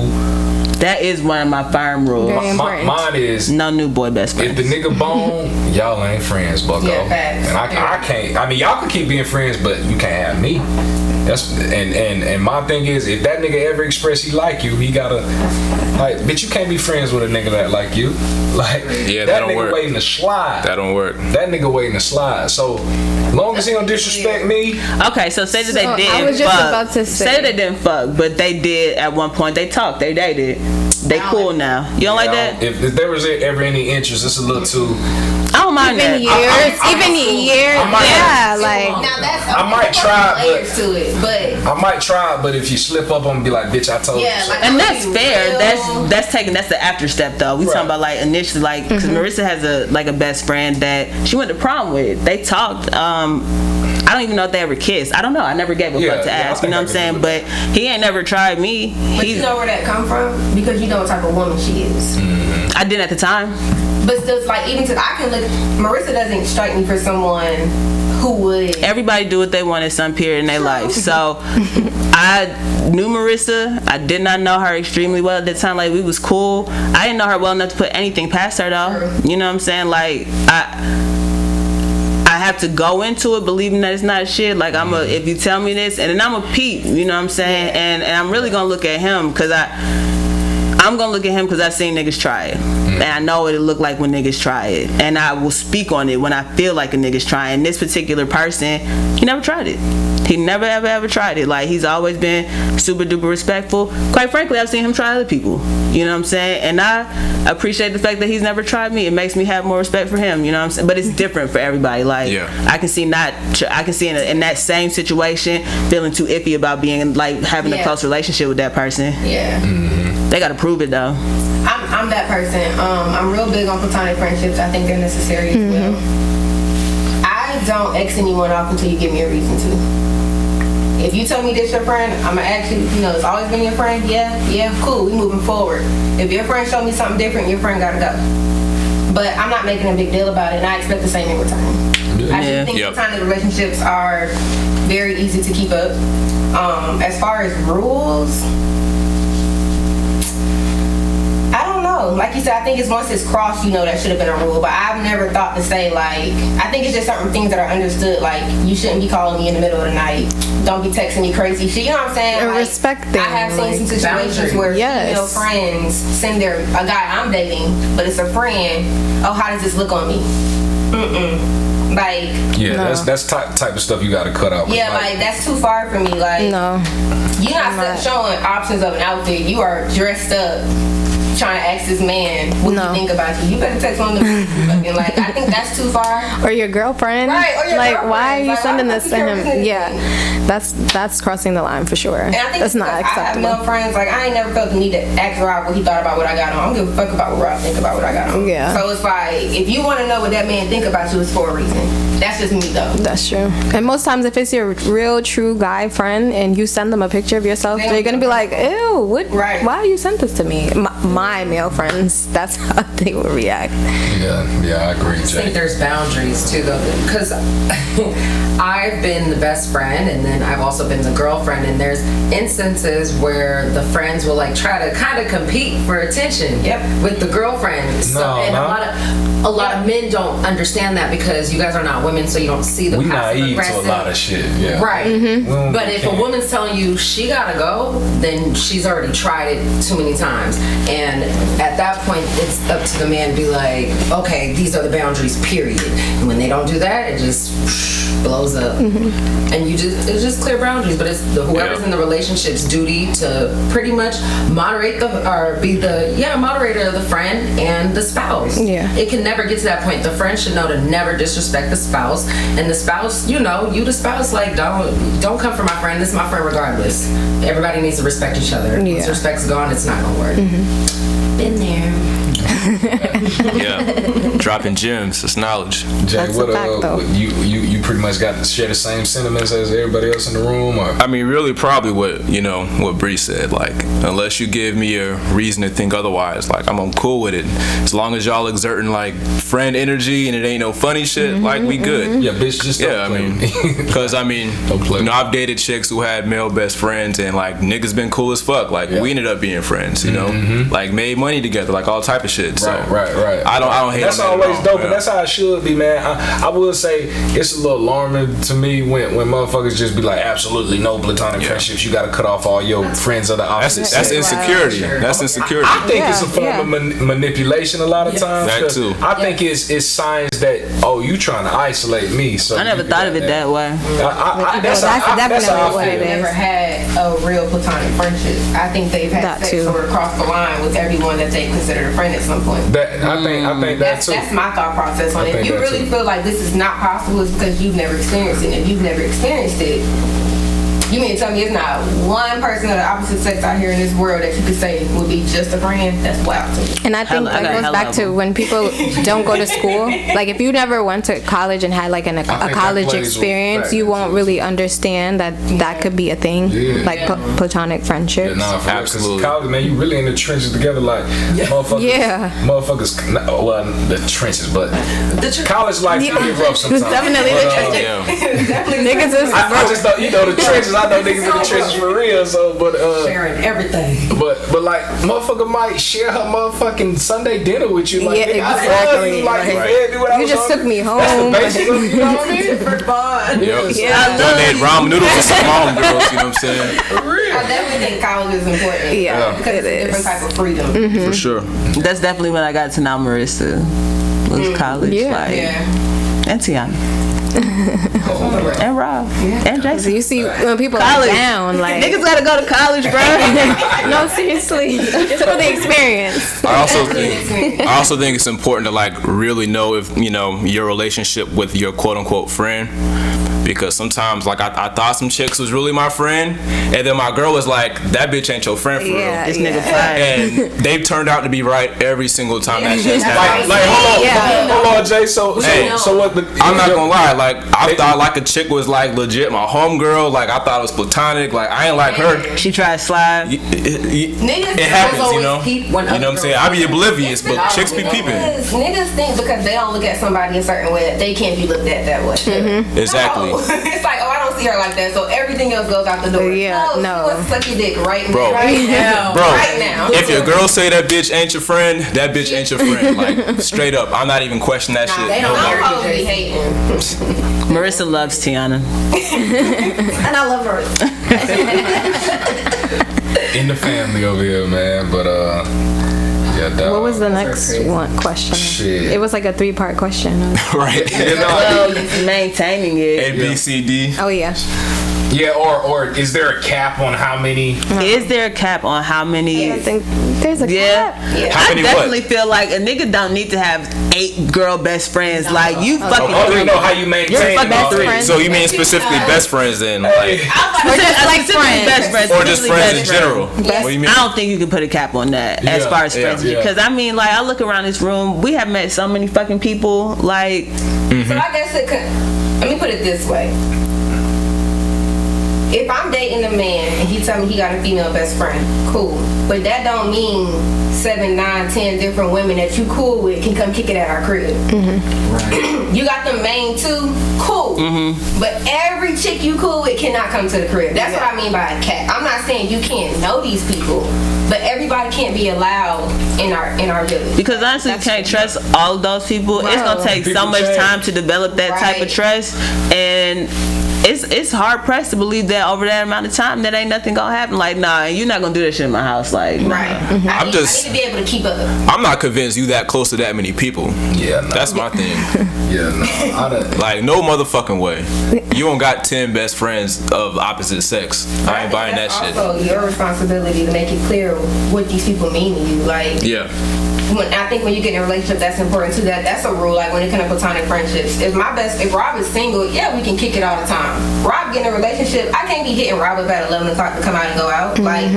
That is one of my firm rules. Very important. Mine is No new boy best friends. if the nigga bone, y'all ain't friends, bucko. Yeah, facts. And I can't. I mean, y'all can keep being friends, but you can't have me. That's and my thing is, if that nigga ever express he like you, he gotta like, bitch, you can't be friends with a nigga that like you. Like, Yeah, that that don't nigga work. waiting to slide. That don't work. That nigga waiting to slide. So long as he don't disrespect me, Okay, so say that they So, didn't I was just fuck. about to say. They didn't fuck, but they did at one point. They talked. They dated. They cool now. You don't like that? if there was ever any interest, it's a little too. I don't mind Even that. years, yeah, like Now that's I might try, layers to it, but I might try, but if you slip up, I'm gonna be like, bitch, I told you. yeah, so. like And I'm that's gonna be fair. real. That's the after step though. We Right. talking about like initially, like because Marissa has a best friend that she went to prom with. They talked. I don't even know if they ever kissed. I don't know. I never gave a fuck to I ask. You think know I what I'm can saying? do But he ain't never tried me. But you know where that come from? Because you know what type of woman she is. I didn't at the time. But still, it's like, even to, I can look, Marissa doesn't strike me for someone who would. Everybody do what they want at some period in their life. So I knew Marissa. I did not know her extremely well at the time. Like, we was cool. I didn't know her well enough to put anything past her though. Sure. You know what I'm saying? Like, I have to go into it believing that it's not shit. Like, if you tell me this, and then I'm a peep, you know what I'm saying? And I'm really gonna look at him because I'm gonna look at him because I've seen niggas try it. And I know what it look like when niggas try it. And I will speak on it when I feel like a nigga's trying. This particular person, he never tried it. He never ever tried it. Like, he's always been super duper respectful. Quite frankly, I've seen him try other people. You know what I'm saying? And I appreciate the fact that he's never tried me. It makes me have more respect for him. You know what I'm saying? But it's different for everybody. Like, Yeah. I can see in that same situation feeling too iffy about being like having a Yeah. close relationship with that person. Yeah. They gotta prove it though. I'm that person. I'm real big on platonic friendships. I think they're necessary as well. I don't X anyone off until you give me a reason to. If you tell me this your friend, I'ma ask you, it's always been your friend? Yeah, cool, we moving forward. If your friend show me something different, your friend gotta go. But I'm not making a big deal about it, and I expect the same in return. I Yeah. do think Yep. platonic relationships are very easy to keep up. As far as rules, I don't know. Like you said, I think it's once it's crossed, that should have been a rule. But I've never thought to say, like, I think it's just certain things that are understood. Like, you shouldn't be calling me in the middle of the night. Don't be texting me crazy shit. You know what I'm saying? And Like, respect I have seen some things, situations where Yes. female friends send a guy I'm dating, but it's a friend. Oh, how does this look on me? Like, Yeah, No. that's type of stuff you gotta cut out. yeah, like that's too far for me. Like, no. you're not not. showing options of an outfit. You are dressed up, trying to ask this man what No. you think about you. You better text one of them. Fucking, like, I think that's too far. Or your girlfriend. Right, or your like, girlfriend. why are you Like, sending why this the to fuck you him? care Yeah, that's crossing the line for sure. And I think That's not because I have acceptable. male friends, like, I ain't never felt the need to ask Rob what he thought about what I got on. I don't give a fuck about what Rob think about what I got on. Yeah. So it's like, if you want to know what that man think about you, it's for a reason. That's just me, though. That's true. And most times, if it's your real, true guy friend and you send them a picture of yourself, They they're don't gonna be like, "Ew, what? Right. Why you sent this to me?" My male friends, that's how they would react. Yeah, I agree, I think Jay. there's boundaries too, though, because I've been the best friend, and then I've also been the girlfriend, and there's instances where the friends will like try to kind of compete for attention. Yep. With the girlfriend. So, No, and no. a lot of men don't understand that because you guys are not women, so you don't see the We passive naive to a aggressive. lot of shit. Yeah. Right. don't- But if a can't. woman's telling you she gotta go, then she's already tried it too many times. And at that point, it's up to the man to be like, okay, these are the boundaries, period. And when they don't do that, it just blows up. And it's just clear boundaries. But it's whoever's in the relationship's duty to pretty much moderate be the moderator of the friend and the spouse. Yeah. It can never get to that point. The friend should know to never disrespect the spouse, and the spouse, you the spouse, like, don't come for my friend. This is my friend regardless. Everybody needs to respect each other. Once Yeah. respect's gone, it's not gonna work. Been there. Yeah, dropping gems. It's knowledge. Jay, That's a fact, though. You pretty much got to share the same sentiments as everybody else in the room, or? I mean, really, probably what Bree said. Like, unless you give me a reason to think otherwise, like I'm cool with it. As long as y'all exerting like friend energy and it ain't no funny shit, like we good. Yeah, bitch, just don't play with me. Because I mean, Don't play with me. I've dated chicks who had male best friends, and like niggas been cool as fuck. Like we ended up being friends, you know, like made money together, like all type of shit. So Right. I don't hate. That's on that always at all, dope, and that's how it should be, man. I will say it's a little alarming to me when motherfuckers just be like, absolutely no platonic friendships. You got to cut off all your friends of the opposite That's sex. insecurity. That's insecurity. I think it's a form of manipulation a lot of times. That 'cause too. I think it's signs that you trying to isolate me. So I never thought of it that way. That's definitely how I what feel. it is. Never had a real platonic friendship. I think they've had That sex too. or crossed the line with everyone that they considered a friend at some point. I think that too. That's my thought process on I it. think If you that really too. feel like this is not possible, it's because you've never experienced it. And if you've never experienced it, you mean to tell me it's not one person of the opposite sex out here in this world that you could say would be just a friend? That's wild to me. And I think I got that goes hella back of to them. when people don't go to school. Like if you never went to college and had like a that college plays a experience, factor, you won't too. really understand that could be a thing, like platonic friendships. Nah, for Absolutely. Real, 'cause college, man, you really in the trenches together, like motherfuckers. Yeah. Motherfuckers. Well, the trenches, but college life can be rough sometimes. Definitely But, the trenches. Yeah. Niggas is I just thought, the trenches. I know niggas in the trenches for real. So, but Sharing everything. but like, motherfucker might share her motherfucking Sunday dinner with you. Like, Yeah, nigga, I love exactly. you. Like, you Right. fed me when I You was just hungry. took me That's the home. basic of, you know what I mean? For fun. Yep. Yeah. Donate ramen noodles to some mom girls. You know what I'm saying? For real. I definitely think college is important. Yeah, because it it's a different is. type of freedom. For sure. That's definitely when I got to know Marissa. Was college, Yeah. like, Yeah. and Tiana, and Rob, and So Jason. you see when people College. are down, like Niggas gotta go to college, bro. no, seriously, just for the experience. I also think it's important to like really know if your relationship with your quote unquote friend, because sometimes like I thought some chicks was really my friend, and then my girl was like, that bitch ain't your friend for Yeah, real. This nigga yeah. fine. And they've turned out to be right every single time that shit's happened. Like, hold on, Jay. So what? I'm not gonna lie, like I thought like a chick was like legit my homegirl, like I thought it was platonic, like I ain't like her. She tried to slide. It happens, you know. You know what I'm saying? I be oblivious, but chicks be peeping. Niggas think because they don't look at somebody a certain way that they can't be looked at that way. Exactly. No. It's like, I don't see her like that, so everything else goes out the door. Yeah, no. no. She wants to suck your dick right Bro. now. Bro, Right now. if your girl say that bitch ain't your friend, that bitch ain't your friend. Like straight up, I'm not even questioning that shit. They no don't more. know how to be hating. Marissa loves Tiana. And I love her. in the family over here, man. But yeah, dog. What was the next one question? Shit. It was like a 3-part question. Right. Well, maintaining it. A, B, C, D. Oh yeah. Yeah, or is there a cap on how many? Is there a cap on how many? I think there's a Yeah. cap. How I many definitely what? feel like a nigga don't need to have 8 girl best friends. Like you fucking Oh, you three. know how you maintain You're best all three. friend. So you mean specifically best friends then? Like, Or just like friends. best friends, or just specifically friends in best general? friends. What do you mean? I don't think you can put a cap on that as Yeah, far as yeah, friends. yeah. Because I mean, like, I look around this room, we have met so many fucking people. Like, So I guess let me put it this way. If I'm dating a man and he tell me he got a female best friend, cool. But that don't mean 7, 9, 10 different women that you cool with can come kick it at our crib. You got the main 2, cool. But every chick you cool with cannot come to the crib. That's what I mean by a cap. I'm not saying you can't know these people, but everybody can't be allowed in our village. because honestly, you can't trust all of those people. It's gonna take so People much change. time to develop that type of Right. trust, and it's hard pressed to believe that over that amount of time that ain't nothing gonna happen. Like, nah, you're not gonna do that shit in my house. Like, nah. Right. I need to be able to keep up. I'm not convinced you that close to that many people. Yeah, no. That's my thing. Yeah, no. I done, Like, no motherfucking way. You don't got 10 best friends of opposite sex. I ain't buying that shit. It's also your responsibility to make it clear what these people mean to you. Like, Yeah. I think when you get in a relationship, that's important too. That's a rule. Like when it comes to platonic friendships, if Rob is single, yeah, we can kick it all the time. Rob getting a relationship. I can't be hitting Rob up at 11 o'clock to come out and go out. Like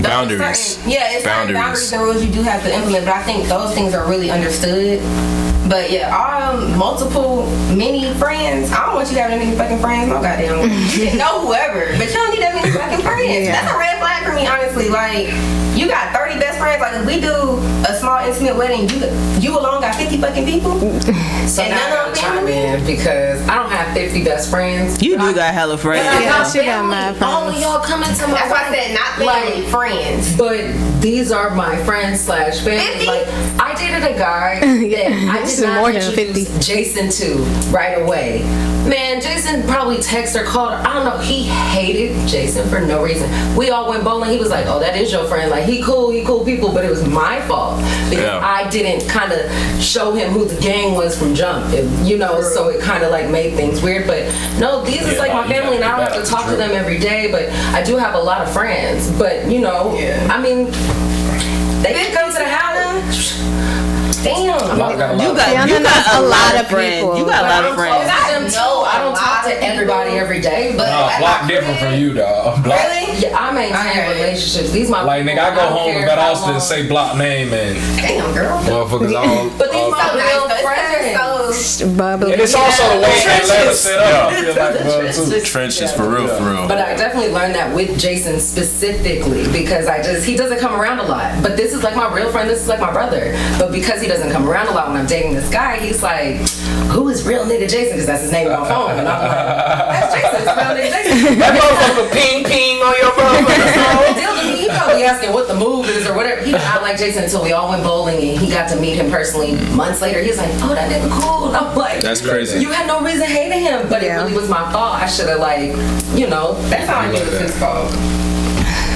Boundaries. It's certain boundaries and rules you do have to implement. But I think those things are really understood. But yeah, many friends. I don't want you to have that many fucking friends. No goddamn way. You can know whoever, but you don't need that many fucking friends. That's a red flag for me, honestly. Like, you got 30 best friends. Like, if we do a small intimate wedding, you alone got 50 fucking people. So and now I gotta chime in because I don't have 50 best friends. You do got hella friends. She got mad All of y'all coming to my That's why I said not family, friends. But these are my friends / family. 50? Like, I dated a guy that I did not more than introduce 50. Jason to right away. Man, Jason probably texted or called her. I don't know. He hated Jason for no reason. We all went bowling. He was like, "Oh, that is your friend. Like, he cool people." But it was my fault because I didn't kind of show him who the gang was from jump. So it kind of like made things weird. But no, these is like my family, and I don't have to talk to them every day. But I do have a lot of friends. But I mean, they can come to the house. Damn. You got a lot of friends. You got a lot of friends. I don't talk to everybody every day, but Block different from you, dog. Really? Yeah, I maintain relationships. These my like nigga, I go home to Bed Austin and say block name and damn girl. motherfuckers all. But these my real friends. Bubbly. And it's also the way Atlanta set up. I feel like, bro, too. Trenches for real. But I definitely learned that with Jason specifically because he doesn't come around a lot. But this is like my real friend. This is like my brother. But because he doesn't come around a lot when I'm dating this guy, he's like, "Who is real nigga Jason?" Because that's his name on my phone. And I'm like, "That's Jason. It's real nigga Jason." That motherfucker ping on your motherfucker. Deal to me. He probably asking what the move is or whatever. He did not like Jason until we all went bowling and he got to meet him personally months later. He was like, "Oh, that nigga cool." And I'm like, That's crazy. You had no reason hating him, but it really was my fault. I should have That's how I knew it was his fault.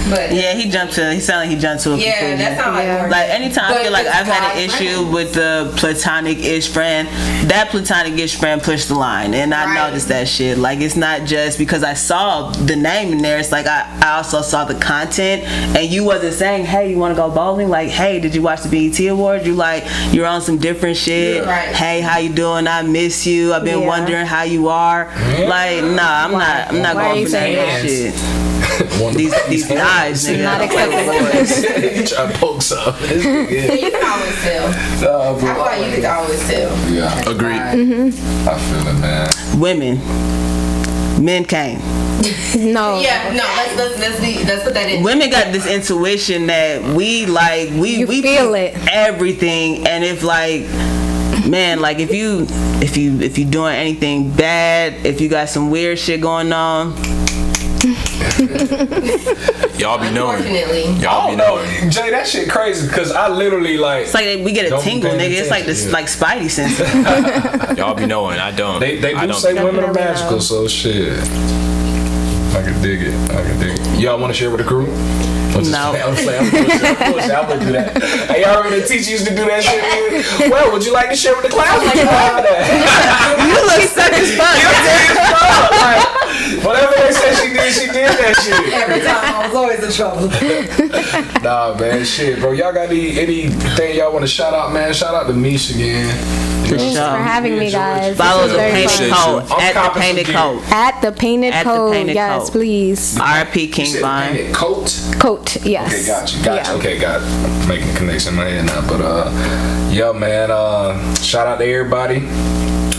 But yeah, he sounded like he jumped to a conclusion. that sounds like more. Like anytime I feel like I've had an guy issue with the platonic-ish friend, that platonic-ish friend pushed the line, and I noticed that shit. Like, it's not just because I saw the name in there. It's like I also saw the content, and you wasn't saying, "Hey, you want to go bowling?" Like, "Hey, did you watch the BET Awards?" You're on some different shit. Right. "Hey, how you doing? I miss you. I've been wondering how you are." Like, nah, I'm not going for that shit. These guys, nigga. Not acceptable. You try to poke something. You can always tell. I feel like you can always tell. Yeah. Agreed. I feel it, man. Women, men came. No. Yeah, no. Let's put that in. Women got this intuition that we feel it. Everything, and if like, man, like if you doing anything bad, if you got some weird shit going on. Y'all be knowing. Unfortunately. Y'all be knowing. Jay, that shit crazy because I literally like. It's like we get a don't be tingle, paying nigga. It's like this, attention, like Spidey sense. Y'all be knowing. I don't. They I do don't. say women are magical, so shit. I can dig it. Y'all want to share with the crew? No. I'm gonna do that. Hey, y'all remember the teacher used to do that shit? Well, would you like to share with the class? Like, You look such as fuck. like, whatever they said she did that shit. Every time I was always in trouble. Nah, man, shit, bro. Y'all got anything y'all want to shout out, man? Shout out to Mish again. Thanks for having me, guys. Follow This the was very painted fun. coat at the painted coat. At the painted At the coat. painted Yes, coat. please. R.I.P. King Vine. Painted coat. Coat. Yes. Okay, gotcha. Yeah. Okay, got it. I'm making a connection in my head now. But yeah, man, shout out to everybody.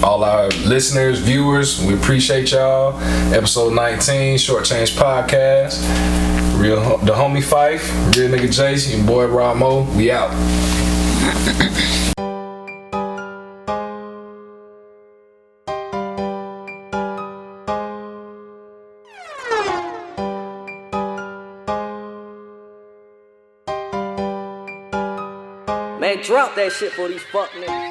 All our listeners, viewers, we appreciate y'all. Episode 19, Short Change Podcast. The homie Fife, real nigga Jason, your boy Ramo. We out. Man, drop that shit for these fuck niggas.